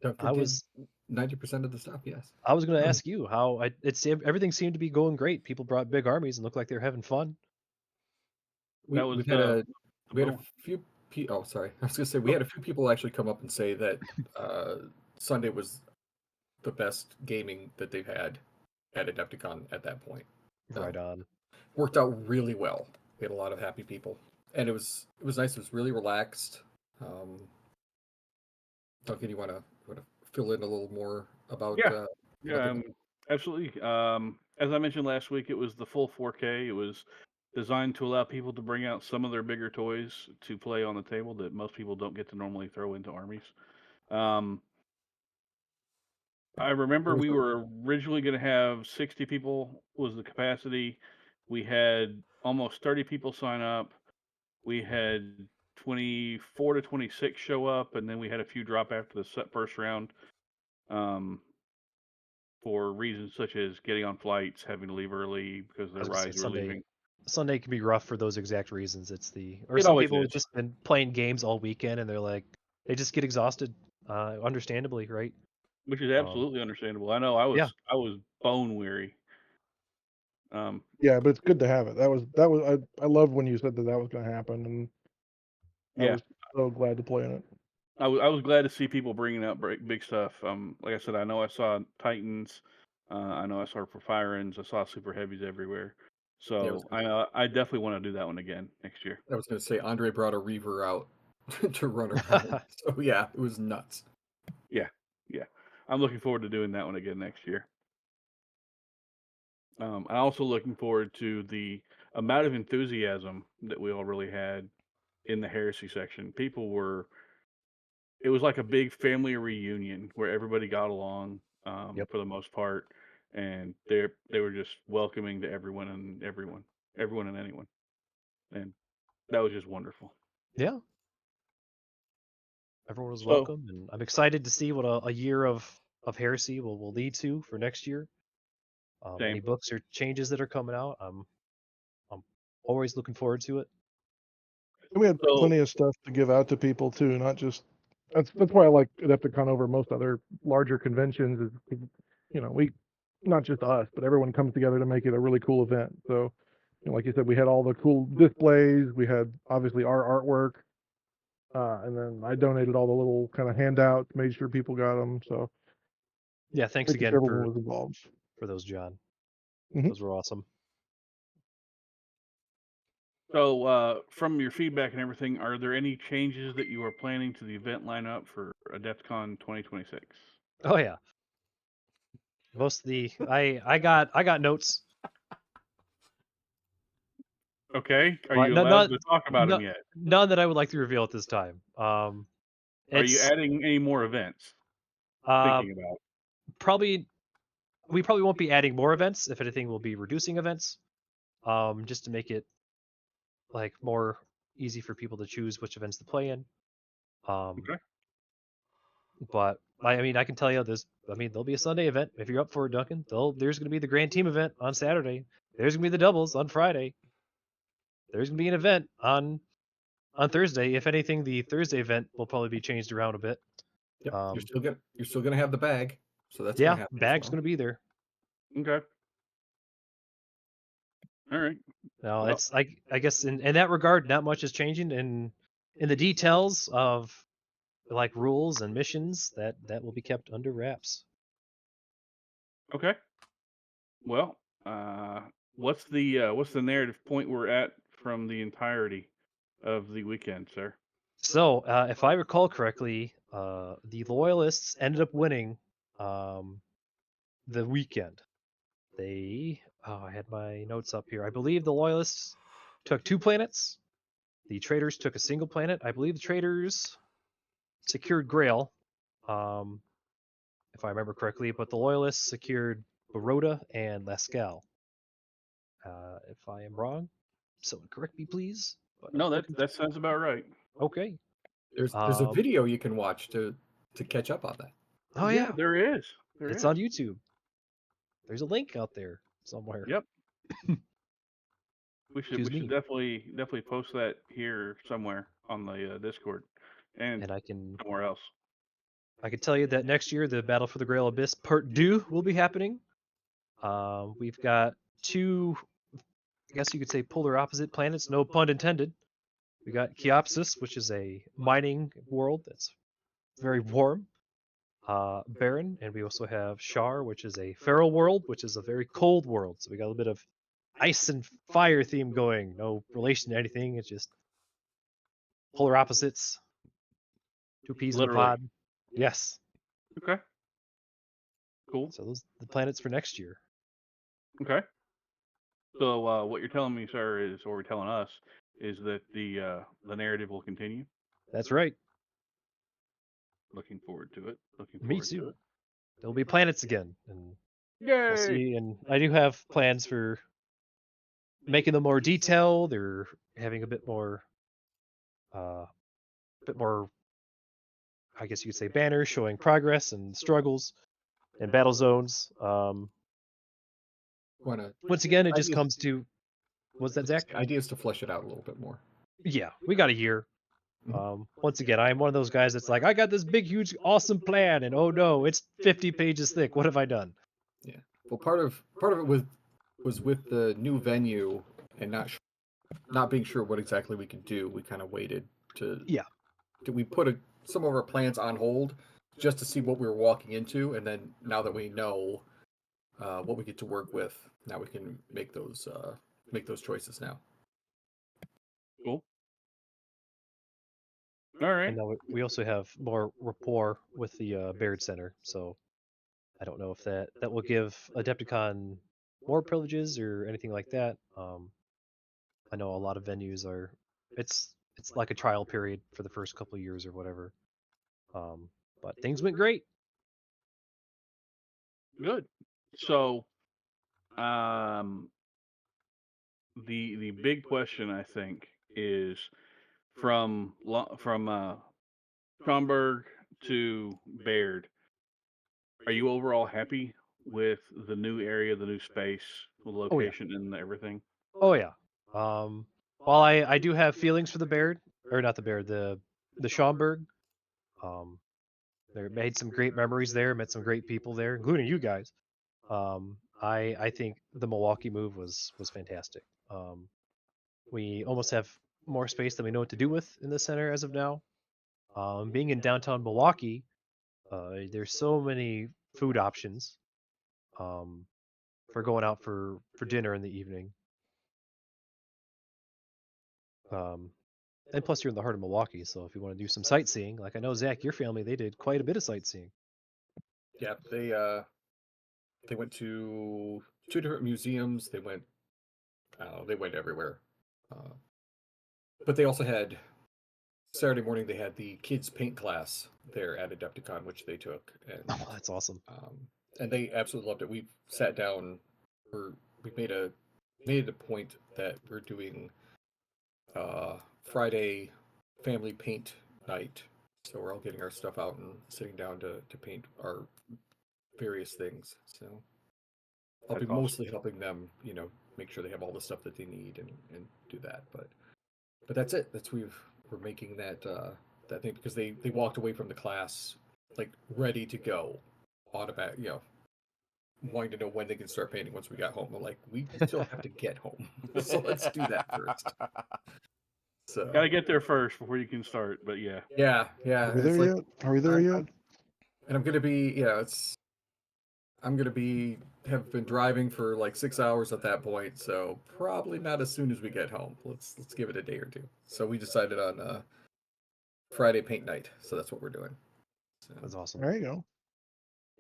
[SPEAKER 7] Duncan
[SPEAKER 3] I
[SPEAKER 7] did
[SPEAKER 3] was
[SPEAKER 7] 90% of the stuff. Yes.
[SPEAKER 3] I was going to ask you how everything seemed to be going great. People brought big armies and looked like they were having fun.
[SPEAKER 7] We
[SPEAKER 6] That was
[SPEAKER 7] had a
[SPEAKER 6] oh.
[SPEAKER 7] few. Oh, sorry. I was going to say we had a few people actually come up and say that Sunday was the best gaming that they've had at Adepticon at that point.
[SPEAKER 3] Right on.
[SPEAKER 7] Worked out really well. We had a lot of happy people, and it was nice. It was really relaxed. Duncan, you want to fill in a little more about?
[SPEAKER 6] Yeah, absolutely. As I mentioned last week, it was the full 4K. It was designed to allow people to bring out some of their bigger toys to play on the table that most people don't get to normally throw into armies. I remember we were originally going to have 60 people was the capacity. We had almost 30 people sign up. We had 24 to 26 show up, and then we had a few drop after the first round for reasons such as getting on flights, having to leave early because their rides were leaving.
[SPEAKER 3] Sunday can be rough for those exact reasons. Some
[SPEAKER 6] always
[SPEAKER 3] people
[SPEAKER 6] is.
[SPEAKER 3] have just been playing games all weekend, and they just get exhausted, understandably, right?
[SPEAKER 6] Which is absolutely understandable. I know I was bone weary.
[SPEAKER 2] Yeah, but it's good to have it. That was I loved when you said that was going to happen, and I was so glad to play in it.
[SPEAKER 6] I was glad to see people bringing out big stuff. Like I said, I know I saw Titans. I know I saw for Fire Ends. I saw Super Heavies everywhere. So I definitely want to do that one again next year.
[SPEAKER 7] I was going to say Andre brought a Reaver out to run around. So yeah, it was nuts.
[SPEAKER 6] Yeah. I'm looking forward to doing that one again next year. I'm also looking forward to the amount of enthusiasm that we all really had in the Heresy section. It was like a big family reunion where everybody got along. for the most part, and they were just welcoming to everyone and anyone, and that was just wonderful.
[SPEAKER 3] Yeah. Everyone was
[SPEAKER 6] So-
[SPEAKER 3] welcome, and I'm excited to see what a year of Heresy will lead to for next year. Any
[SPEAKER 6] Same.
[SPEAKER 3] books or changes that are coming out, I'm always looking forward to it.
[SPEAKER 2] And we had
[SPEAKER 6] So-
[SPEAKER 2] plenty of stuff to give out to people too, not just. That's why I like Adepticon over most other larger conventions. Is we, not just us, but everyone comes together to make it a really cool event. So, like you said, we had all the cool displays. We had obviously our artwork, and then I donated all the little kind of handouts, made sure people got them. So
[SPEAKER 3] Yeah, thanks
[SPEAKER 2] making
[SPEAKER 3] again
[SPEAKER 2] sure everyone
[SPEAKER 3] for
[SPEAKER 2] was involved.
[SPEAKER 3] those, John.
[SPEAKER 2] Mhm.
[SPEAKER 3] Those were awesome.
[SPEAKER 6] So, from your feedback and everything, are there any changes that you are planning to the event lineup for Adepticon 2026?
[SPEAKER 3] Oh yeah. Most of the I got notes.
[SPEAKER 6] Okay, are
[SPEAKER 3] Well,
[SPEAKER 6] you
[SPEAKER 3] no-
[SPEAKER 6] allowed
[SPEAKER 3] not-
[SPEAKER 6] to talk about
[SPEAKER 3] no-
[SPEAKER 6] them yet?
[SPEAKER 3] None that I would like to reveal at this time.
[SPEAKER 6] Are you
[SPEAKER 3] It's
[SPEAKER 6] adding any more events?
[SPEAKER 3] uh,
[SPEAKER 6] Thinking about.
[SPEAKER 3] we probably won't be adding more events. If anything, we'll be reducing events, just to make it like more easy for people to choose which events to play in.
[SPEAKER 6] Okay.
[SPEAKER 3] But I mean, I can tell you there'll be a Sunday event if you're up for it, Duncan. There's going to be the Grand Team event on Saturday. There's going to be the doubles on Friday. There's going to be an event on Thursday. If anything, the Thursday event will probably be changed around a bit.
[SPEAKER 7] Yep. You're still gonna have the bag, so that's
[SPEAKER 3] Yeah,
[SPEAKER 7] gonna happen.
[SPEAKER 3] bag's going to be there.
[SPEAKER 6] Okay. All right.
[SPEAKER 3] No,
[SPEAKER 6] Well-
[SPEAKER 3] it's I guess in that regard, not much is changing in the details of like rules and missions that will be kept under wraps.
[SPEAKER 6] Okay. Well, what's the narrative point we're at from the entirety of the weekend, sir?
[SPEAKER 3] So, if I recall correctly, the Loyalists ended up winning the weekend. I had my notes up here. I believe the Loyalists took 2 planets. The Traitors took a single planet. I believe the Traitors secured Grail, if I remember correctly, but the Loyalists secured Baroda and Lascaux. If I am wrong, someone correct me, please. But
[SPEAKER 6] No, that sounds about right.
[SPEAKER 3] okay.
[SPEAKER 7] There's a video you can watch to catch up on that.
[SPEAKER 3] Oh yeah,
[SPEAKER 6] there is.
[SPEAKER 3] it's on YouTube. There's a link out there somewhere.
[SPEAKER 6] Yep. We should
[SPEAKER 3] Excuse me.
[SPEAKER 6] definitely post that here somewhere on the Discord and
[SPEAKER 3] And I can
[SPEAKER 6] somewhere else.
[SPEAKER 3] tell you that next year the Battle for the Grail Abyss Part 2 will be happening. We've got 2, I guess you could say, polar opposite planets, no pun intended. We got Cheopsis, which is a mining world that's very warm, barren, and we also have Shar, which is a feral world, which is a very cold world. So we got a little bit of ice and fire theme going. No relation to anything. It's just polar opposites. 2 peas in a
[SPEAKER 6] Literally.
[SPEAKER 3] pod. Yes.
[SPEAKER 6] Okay. Cool.
[SPEAKER 3] So those are the planets for next year.
[SPEAKER 6] Okay. So what you're telling me, sir, or you're telling us, is that the narrative will continue.
[SPEAKER 3] That's right.
[SPEAKER 6] Looking forward to it.
[SPEAKER 3] Me too. There'll be planets again, and
[SPEAKER 6] Yay!
[SPEAKER 3] we'll see. And I do have plans for making them more detailed, or having a bit more, I guess you could say, banners showing progress and struggles and battle zones. Once again, it just comes to, what's that, Zach?
[SPEAKER 7] Ideas to flesh it out a little bit more.
[SPEAKER 3] Yeah, we got a year. Once again, I'm one of those guys that's like, I got this big, huge, awesome plan, and oh no, it's 50 pages thick. What have I done?
[SPEAKER 7] Yeah. Well, part of it was with the new venue and not being sure what exactly we could do. We kind of waited to.
[SPEAKER 3] Yeah.
[SPEAKER 7] We put some of our plans on hold just to see what we were walking into, and then now that we know what we get to work with, now we can make those choices now.
[SPEAKER 6] Cool. All right.
[SPEAKER 3] And now we also have more rapport with the Baird Center, so I don't know if that will give Adepticon more privileges or anything like that. I know a lot of venues it's like a trial period for the first couple of years or whatever. But things went great.
[SPEAKER 6] Good. So, um, the big question I think is from Schomburg to Baird. Are you overall happy with the new area, the new space, the
[SPEAKER 3] Oh yeah.
[SPEAKER 6] location, and everything?
[SPEAKER 3] Oh yeah. While I do have feelings for the Baird, or not the Baird, the Schaumburg. Um, they made some great memories there, met some great people there, including you guys. I think the Milwaukee move was fantastic. We almost have more space than we know what to do with in the center as of now. Being in downtown Milwaukee, there's so many food options um, for going out for dinner in the evening. Um, and plus, you're in the heart of Milwaukee, so if you want to do some sightseeing, like I know Zach, your family, they did quite a bit of sightseeing.
[SPEAKER 7] Yeah, they went to 2 different museums. They went everywhere. Uh, but they also had Saturday morning. They had the kids paint class there at Adepticon, which they took,
[SPEAKER 3] Oh, that's awesome.
[SPEAKER 7] and they absolutely loved it. We sat down. We made it a point that we're doing Friday family paint night. So we're all getting our stuff out and sitting down to paint our various things. So I'll be
[SPEAKER 6] That's awesome.
[SPEAKER 7] mostly helping them, make sure they have all the stuff that they need and do that. But that's it. We're making that thing because they walked away from the class like ready to go, automatic, wanting to know when they can start painting once we got home. I'm like, we still have to get home, so let's do that first. So
[SPEAKER 6] Got to get there first before you can start. But yeah,
[SPEAKER 7] yeah,
[SPEAKER 2] Are we
[SPEAKER 7] it's
[SPEAKER 2] there
[SPEAKER 7] like
[SPEAKER 2] yet? Are we there yet?
[SPEAKER 7] and I'm gonna be, I'm gonna be have been driving for like 6 hours at that point, so probably not as soon as we get home. Let's give it a day or two. So we decided on Friday paint night, so that's what we're doing. So
[SPEAKER 3] That's awesome.
[SPEAKER 2] There you go.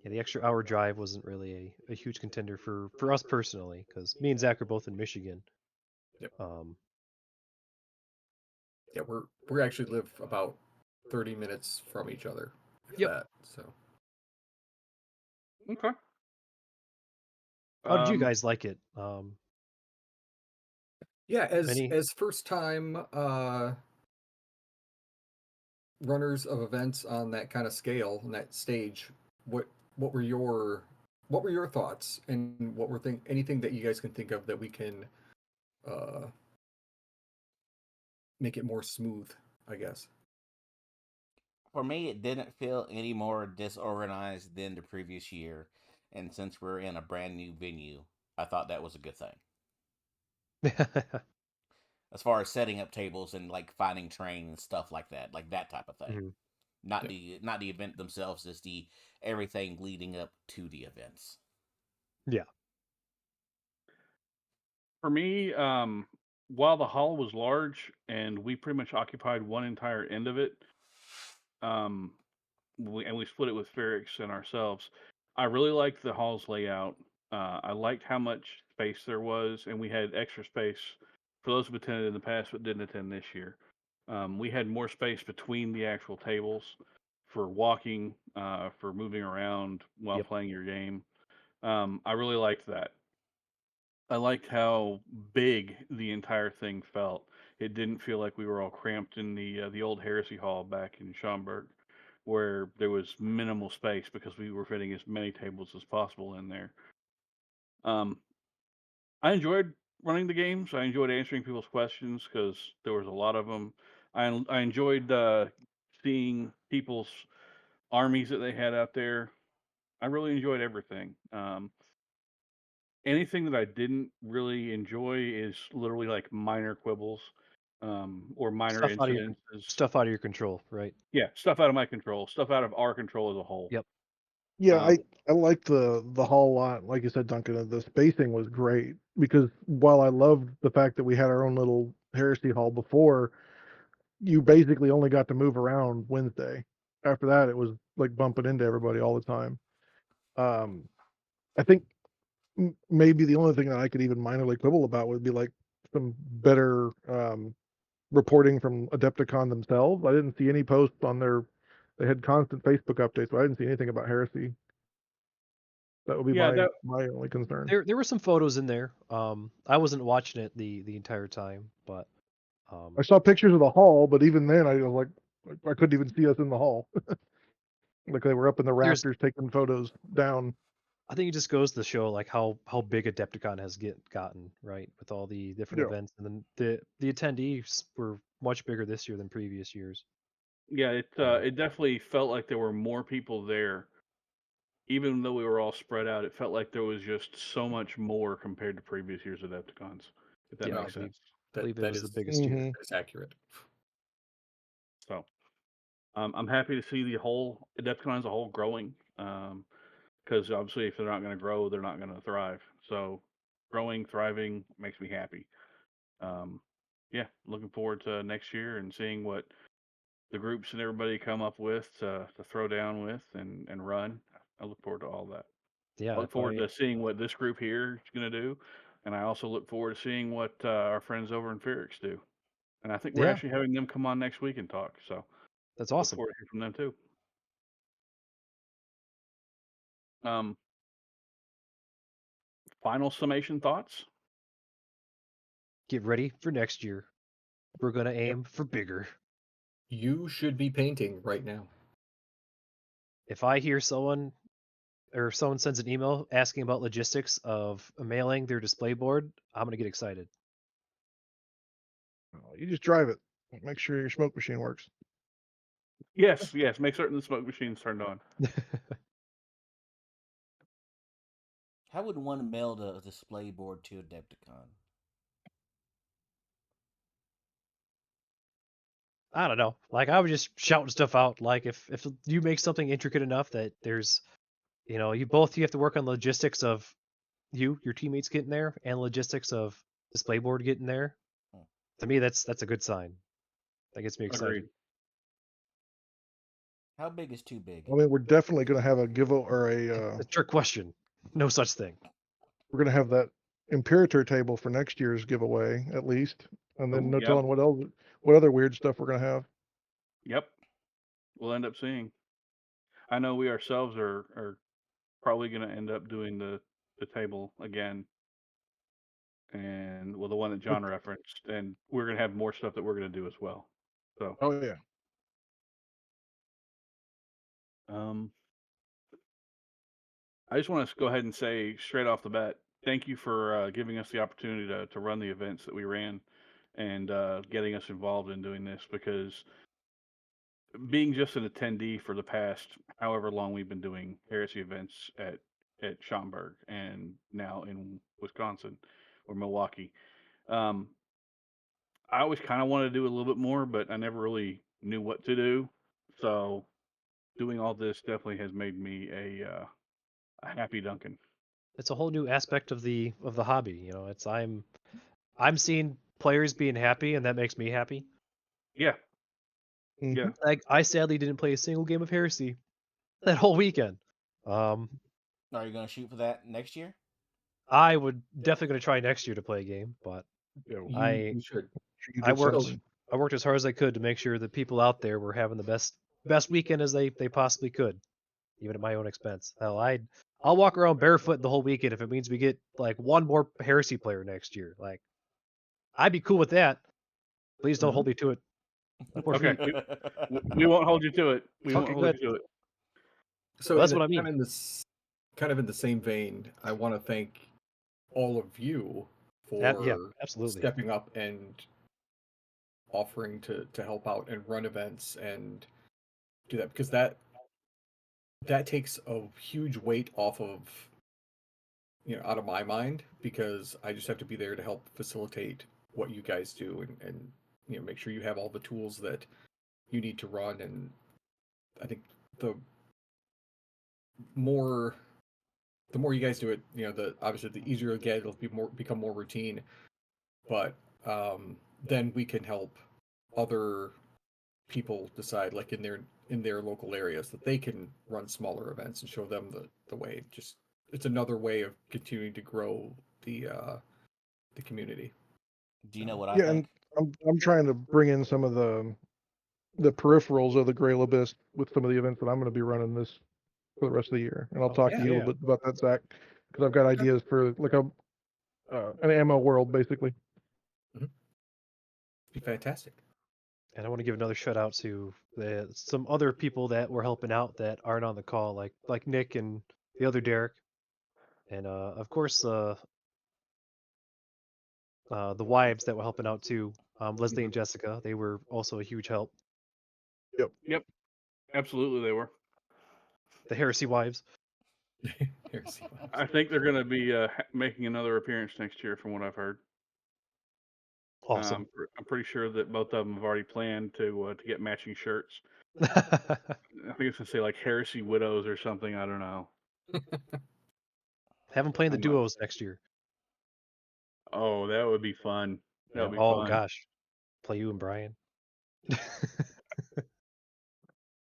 [SPEAKER 3] Yeah, the extra hour drive wasn't really a huge contender for us personally, because me and Zach are both in Michigan.
[SPEAKER 7] Yep.
[SPEAKER 3] Um,
[SPEAKER 7] yeah, we actually live about 30 minutes from each other. If
[SPEAKER 3] Yep.
[SPEAKER 7] that. So
[SPEAKER 6] okay.
[SPEAKER 3] how did you guys like it?
[SPEAKER 7] yeah,
[SPEAKER 3] Any
[SPEAKER 7] as first time runners of events on that kind of scale and that stage, what what were your what were your thoughts, and what were anything that you guys can think of that we can uh make it more smooth, I guess.
[SPEAKER 1] For me, it didn't feel any more disorganized than the previous year, and since we're in a brand new venue, I thought that was a good thing. As far as setting up tables and like finding train and stuff like that type of thing.
[SPEAKER 3] Mhm.
[SPEAKER 1] Not
[SPEAKER 7] Yeah.
[SPEAKER 1] the event themselves, just the everything leading up to the events.
[SPEAKER 3] Yeah.
[SPEAKER 6] For me, while the hall was large and we pretty much occupied one entire end of it, um, we split it with Ferrix and ourselves. I really liked the hall's layout. I liked how much space there was, and we had extra space for those who attended in the past but didn't attend this year. We had more space between the actual tables for walking, for moving around while
[SPEAKER 3] Yep.
[SPEAKER 6] playing your game. I really liked that. I liked how big the entire thing felt. It didn't feel like we were all cramped in the old Heresy Hall back in Schaumburg, where there was minimal space because we were fitting as many tables as possible in there. Um, I enjoyed running the games. I enjoyed answering people's questions because there was a lot of them. I enjoyed seeing people's armies that they had out there. I really enjoyed everything. Anything that I didn't really enjoy is literally like minor quibbles, or minor
[SPEAKER 3] Stuff out of your
[SPEAKER 6] incidences.
[SPEAKER 3] stuff out of your control, right?
[SPEAKER 6] Yeah, stuff out of my control, stuff out of our control as a whole.
[SPEAKER 3] Yep.
[SPEAKER 2] Yeah,
[SPEAKER 6] Um,
[SPEAKER 2] I like the hall a lot. Like you said, Duncan, the spacing was great because while I loved the fact that we had our own little heresy hall before, you basically only got to move around Wednesday. After that, it was like bumping into everybody all the time. Um, I think maybe the only thing that I could even minorly quibble about would be like some better reporting from Adepticon themselves. I didn't see any posts on their. They had constant Facebook updates, but I didn't see anything about heresy. That would be my only concern.
[SPEAKER 3] There were some photos in there. I wasn't watching it the entire time, but
[SPEAKER 2] I saw pictures of the hall, but even then, I was like, I couldn't even see us in the hall. Like they were up in the rafters taking photos down.
[SPEAKER 3] I think it just goes to show like how big Adepticon has gotten, right, with all the different events, and then the attendees were much bigger this year than previous years.
[SPEAKER 6] Yeah, it definitely felt like there were more people there. Even though we were all spread out, it felt like there was just so much more compared to previous years Adepticons, if that makes sense.
[SPEAKER 3] I believe it was the biggest year.
[SPEAKER 7] That's accurate.
[SPEAKER 6] So, I'm happy to see the whole Adepticon as a whole growing, because obviously if they're not going to grow, they're not going to thrive. So, growing, thriving makes me happy. Yeah, looking forward to next year and seeing what the groups and everybody come up with to throw down with and run. I look forward to all that.
[SPEAKER 3] Yeah,
[SPEAKER 6] I look forward to seeing what this group here is going to do, and I also look forward to seeing what our friends over in Ferrix do. And I think we're actually having them come on next week and talk. So
[SPEAKER 3] that's awesome.
[SPEAKER 6] Look forward to hear from them too. Final summation thoughts?
[SPEAKER 3] Get ready for next year. We're gonna aim for bigger.
[SPEAKER 7] You should be painting right now.
[SPEAKER 3] If I hear someone sends an email asking about logistics of mailing their display board, I'm gonna get excited.
[SPEAKER 2] You just drive it. Make sure your smoke machine works.
[SPEAKER 6] Yes. Make certain the smoke machine's turned on.
[SPEAKER 1] How would one mail the display board to Adepticon?
[SPEAKER 3] I don't know. Like I was just shouting stuff out. Like if you make something intricate enough that there's, you have to work on logistics of your teammates getting there and logistics of display board getting there. To me, that's a good sign. That gets me excited.
[SPEAKER 6] Agreed.
[SPEAKER 1] How big is too big?
[SPEAKER 2] I mean, we're definitely going to have a
[SPEAKER 3] a trick question. No such thing.
[SPEAKER 2] We're going to have that Imperator table for next year's giveaway at least, and then telling what other weird stuff we're going to have.
[SPEAKER 6] Yep, we'll end up seeing. I know we ourselves are probably going to end up doing the table again, and the one that John referenced, and we're going to have more stuff that we're going to do as well. So.
[SPEAKER 2] Oh yeah.
[SPEAKER 6] I just want to go ahead and say straight off the bat, thank you for giving us the opportunity to run the events that we ran and getting us involved in doing this, because being just an attendee for the past however long we've been doing Heresy events at Schaumburg and now in Wisconsin or Milwaukee, I always kind of wanted to do a little bit more, but I never really knew what to do. So doing all this definitely has made me a happy Duncan.
[SPEAKER 3] It's a whole new aspect of the hobby. It's I'm seeing players being happy, and that makes me happy.
[SPEAKER 6] Yeah.
[SPEAKER 2] Mm-hmm.
[SPEAKER 6] Yeah.
[SPEAKER 3] Like I sadly didn't play a single game of Heresy that whole weekend.
[SPEAKER 1] Are you going to shoot for that next year?
[SPEAKER 3] I would definitely going to try next year to play a game, but
[SPEAKER 7] You should.
[SPEAKER 3] I worked as hard as I could to make sure that people out there were having the best weekend as they possibly could, even at my own expense. Hell, I'll walk around barefoot the whole weekend if it means we get like one more Heresy player next year. Like, I'd be cool with that. Please don't hold me to it.
[SPEAKER 6] Okay, we won't hold you to it. We won't hold you to it.
[SPEAKER 7] So
[SPEAKER 3] that's what I mean.
[SPEAKER 7] Kind of in the same vein, I want to thank all of you for
[SPEAKER 3] absolutely
[SPEAKER 7] stepping up and offering to help out and run events and do that, because that takes a huge weight off of out of my mind, because I just have to be there to help facilitate what you guys do and make sure you have all the tools that you need to run. And I think the more you guys do it, obviously the easier it'll get, it'll become more routine. But then we can help other people decide, like in their local areas, that they can run smaller events and show them the way. Just it's another way of continuing to grow the community.
[SPEAKER 1] Do you know what I think?
[SPEAKER 2] And I'm trying to bring in some of the peripherals of the Grail Abyss with some of the events that I'm going to be running this for the rest of the year. And I'll talk to you a
[SPEAKER 6] yeah.
[SPEAKER 2] little bit about that, Zach, because I've got ideas for like an ammo world, basically.
[SPEAKER 7] Be fantastic.
[SPEAKER 3] And I want to give another shout out to some other people that were helping out that aren't on the call, like Nick and the other Derek, and of course the wives that were helping out too, Leslie and Jessica. They were also a huge help.
[SPEAKER 6] Yep. Absolutely, they were.
[SPEAKER 3] The Heresy wives.
[SPEAKER 7] Heresy Wives.
[SPEAKER 6] I think they're going to be making another appearance next year, from what I've heard.
[SPEAKER 3] Awesome.
[SPEAKER 6] I'm pretty sure that both of them have already planned to get matching shirts. I think it's going to say like Heresy Widows or something. I don't know.
[SPEAKER 3] Have them playing the duos next year.
[SPEAKER 6] Oh, that would be fun. That would be
[SPEAKER 3] Oh
[SPEAKER 6] fun.
[SPEAKER 3] gosh, play you and Brian.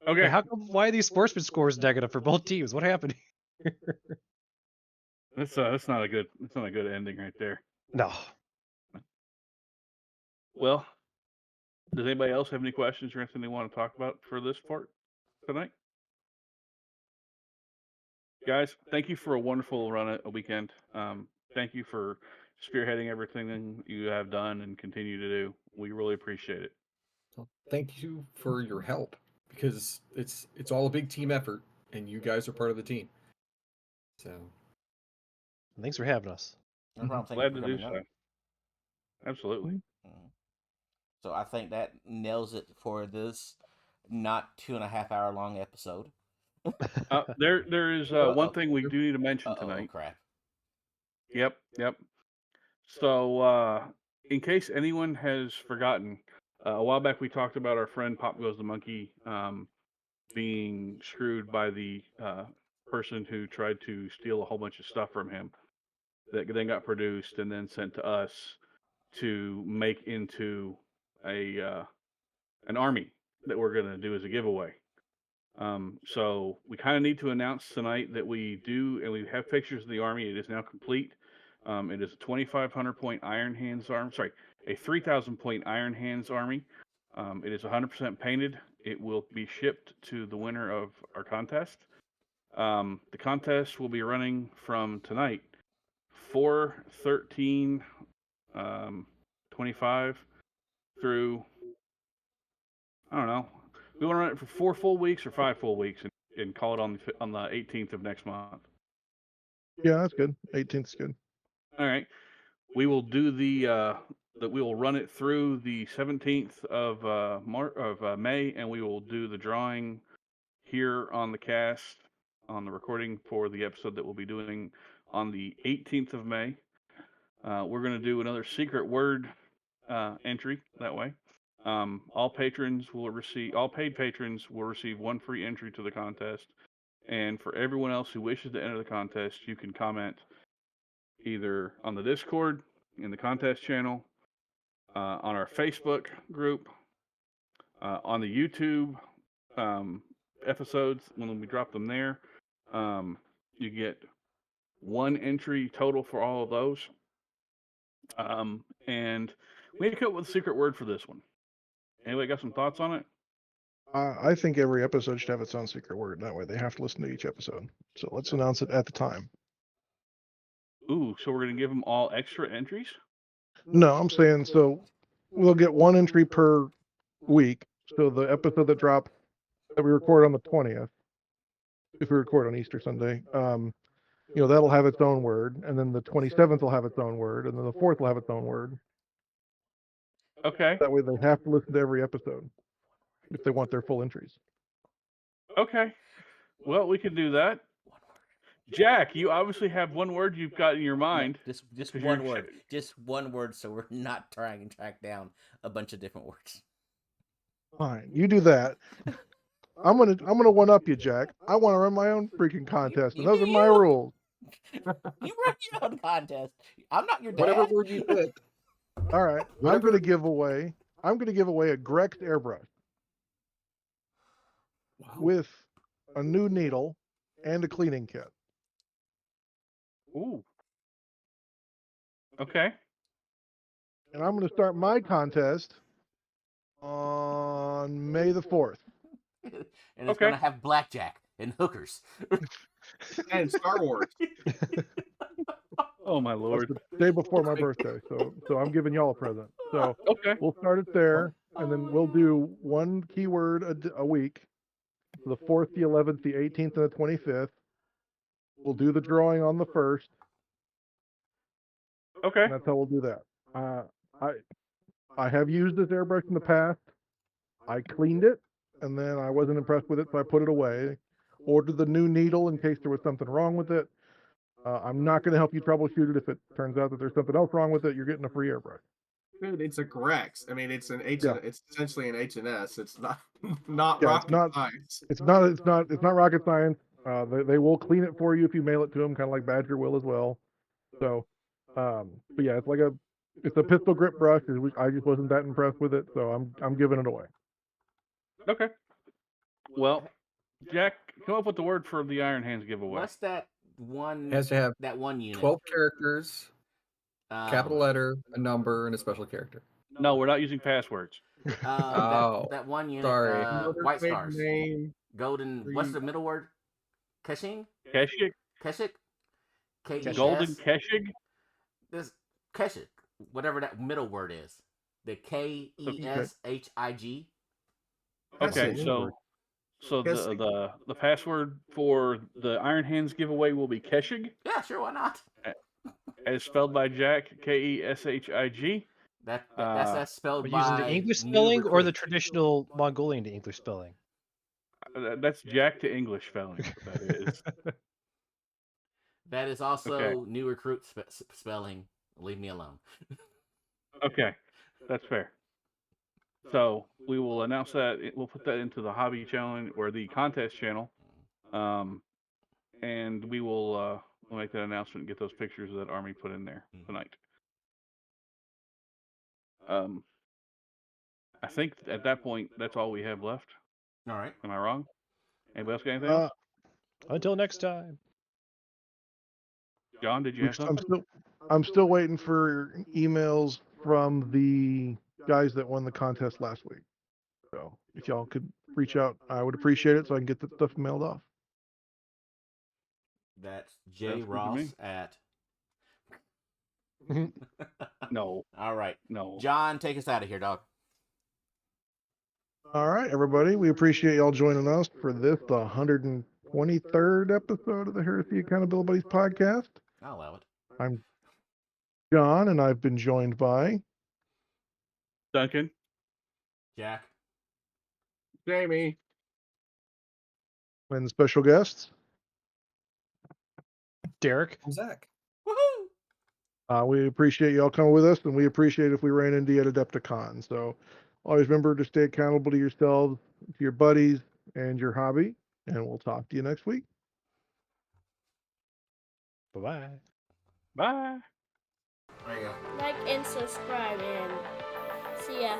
[SPEAKER 6] Okay.
[SPEAKER 3] Hey, why are these sportsman scores negative for both teams? What happened?
[SPEAKER 6] That's not a good ending right there.
[SPEAKER 3] No.
[SPEAKER 6] Well, does anybody else have any questions or anything they want to talk about for this part tonight? Guys, thank you for a wonderful run at a weekend. Thank you for spearheading everything you have done and continue to do. We really appreciate it.
[SPEAKER 7] Well, thank you for your help, because it's all a big team effort, and you guys are part of the team. So
[SPEAKER 3] Thanks for having us.
[SPEAKER 1] No problem. Thank
[SPEAKER 6] Glad
[SPEAKER 1] you
[SPEAKER 6] to
[SPEAKER 1] for
[SPEAKER 6] do
[SPEAKER 1] coming
[SPEAKER 6] so.
[SPEAKER 1] up.
[SPEAKER 6] Absolutely.
[SPEAKER 1] So I think that nails it for this not 2.5 hour long episode.
[SPEAKER 6] There is one thing we do need to mention
[SPEAKER 1] Uh-oh,
[SPEAKER 6] tonight.
[SPEAKER 1] crap.
[SPEAKER 6] Yep. So, in case anyone has forgotten, a while back we talked about our friend Pop Goes the Monkey being screwed by the person who tried to steal a whole bunch of stuff from him that then got produced and then sent to us to make into an army that we're going to do as a giveaway. So we kind of need to announce tonight that we do, and we have pictures of the army. It is now complete. It is a 2,500 point Iron Hands army. Sorry, a 3,000 point Iron Hands army. It is 100% painted. It will be shipped to the winner of our contest. The contest will be running from tonight, 4/13/25 through, I don't know. We want to run it for 4 full weeks or 5 full weeks and call it on the 18th of next month.
[SPEAKER 2] Yeah, that's good. 18th is good.
[SPEAKER 6] All right. We will do we will run it through the 17th of May, and we will do the drawing here on the cast, on the recording for the episode that we'll be doing on the 18th of May. We're going to do another secret word entry that way. All paid patrons will receive 1 free entry to the contest, and for everyone else who wishes to enter the contest, you can comment either on the Discord, in the contest channel, on our Facebook group, on the YouTube episodes when we drop them there. You get 1 entry total for all of those. And we need to come up with a secret word for this one. Anybody got some thoughts on it?
[SPEAKER 2] I think every episode should have its own secret word. That way they have to listen to each episode. So let's announce it at the time.
[SPEAKER 6] Ooh, so we're going to give them all extra entries?
[SPEAKER 2] No, I'm saying so we'll get 1 entry per week. So the episode that drops that we record on the 20th, if we record on Easter Sunday, that'll have its own word, and then the 27th will have its own word, and then the 4th will have its own word.
[SPEAKER 6] Okay.
[SPEAKER 2] That way they have to listen to every episode if they want their full entries.
[SPEAKER 6] Okay. Well, we can do that. Jack, you obviously have 1 word you've got in your mind.
[SPEAKER 1] No, just one word. Just 1 word, so we're not trying to track down a bunch of different words.
[SPEAKER 2] Fine, you do that. I'm gonna one up you, Jack. I want to run my own freaking contest, and those are my rules.
[SPEAKER 1] You run your own contest. I'm not your dad.
[SPEAKER 7] whatever word you pick.
[SPEAKER 2] All right, I'm gonna give away a Grex airbrush with a new needle and a cleaning kit.
[SPEAKER 6] Ooh. Okay.
[SPEAKER 2] And I'm gonna start my contest on May the 4th.
[SPEAKER 1] And it's gonna have blackjack. and hookers.
[SPEAKER 4] And Star Wars.
[SPEAKER 6] Oh my
[SPEAKER 2] That's
[SPEAKER 6] lord.
[SPEAKER 2] the day before my birthday, so I'm giving y'all a present. So
[SPEAKER 6] Okay.
[SPEAKER 2] we'll start it there, and then we'll do one keyword a week. The 4th, the 11th, the 18th, and the 25th. We'll do the drawing on the 1st,
[SPEAKER 6] Okay.
[SPEAKER 2] and that's how we'll do that. I have used this airbrush in the past. I cleaned it, and then I wasn't impressed with it, so I put it away. Ordered the new needle in case there was something wrong with it. I'm not going to help you troubleshoot it if it turns out that there's something else wrong with it. You're getting a free airbrush.
[SPEAKER 4] Dude, it's a Grex. I mean, it's an H.
[SPEAKER 2] Yeah.
[SPEAKER 4] It's essentially an H&S. It's not
[SPEAKER 2] Yeah,
[SPEAKER 4] rocket science.
[SPEAKER 2] It's not rocket science. They will clean it for you if you mail it to them, kind of like Badger will as well. So, but yeah, it's a pistol grip brush. I just wasn't that impressed with it, so I'm giving it away.
[SPEAKER 6] Okay. Well, Jack, come up with the word for the Iron Hands giveaway.
[SPEAKER 1] What's that one?
[SPEAKER 7] It has to have
[SPEAKER 1] that one unit.
[SPEAKER 7] 12 characters, capital letter, a number, and a special character.
[SPEAKER 6] No, we're not using passwords.
[SPEAKER 1] That one unit.
[SPEAKER 7] sorry.
[SPEAKER 1] White stars.
[SPEAKER 4] Name.
[SPEAKER 1] Golden. What's the middle word? Keshing?
[SPEAKER 6] Keshig?
[SPEAKER 1] Keshik? K-E-S?
[SPEAKER 6] Golden Keshig?
[SPEAKER 1] This Keshik. Whatever that middle word is. The Keshig.
[SPEAKER 6] Okay, so the password for the Iron Hands giveaway will be Keshig,
[SPEAKER 1] Yeah, sure, why not?
[SPEAKER 6] as spelled by Jack, Keshig.
[SPEAKER 1] That's spelled
[SPEAKER 3] We're
[SPEAKER 1] by
[SPEAKER 3] using the English
[SPEAKER 1] new
[SPEAKER 3] spelling or the
[SPEAKER 1] recruit.
[SPEAKER 3] traditional Mongolian to English spelling?
[SPEAKER 6] That's Jack to English spelling. That is.
[SPEAKER 1] That is also
[SPEAKER 6] Okay.
[SPEAKER 1] new recruit spelling. Leave me alone.
[SPEAKER 6] Okay, that's fair. So we will announce that. We'll put that into the hobby challenge or the contest channel, and we'll make that announcement and get those pictures that Army put in there tonight. I think at that point that's all we have left.
[SPEAKER 1] All right.
[SPEAKER 6] Am I wrong? Anybody else got anything else?
[SPEAKER 3] Until next time.
[SPEAKER 6] John, did you have something?
[SPEAKER 2] I'm still waiting for emails from the guys that won the contest last week. So if y'all could reach out, I would appreciate it so I can get that stuff mailed off.
[SPEAKER 1] That's J.
[SPEAKER 6] Sounds good to
[SPEAKER 1] Ross
[SPEAKER 6] me.
[SPEAKER 1] at.
[SPEAKER 6] No.
[SPEAKER 1] All right.
[SPEAKER 6] No.
[SPEAKER 1] John, take us out of here, dog.
[SPEAKER 2] All right, everybody. We appreciate y'all joining us for this, the 123rd episode of the Heresy Accountabilibuddies Podcast.
[SPEAKER 1] I'll allow it.
[SPEAKER 2] I'm John, and I've been joined by
[SPEAKER 6] Duncan.
[SPEAKER 1] Jack.
[SPEAKER 4] Jamie.
[SPEAKER 2] and special guests.
[SPEAKER 3] Derek.
[SPEAKER 7] Zac.
[SPEAKER 1] Woohoo!
[SPEAKER 2] We appreciate y'all coming with us, and we appreciate if we ran into you at Adepticon. So always remember to stay accountable to yourselves, to your buddies, and your hobby. And we'll talk to you next week.
[SPEAKER 3] Bye-bye.
[SPEAKER 6] Bye.
[SPEAKER 1] There you go.
[SPEAKER 8] Like and subscribe and see ya.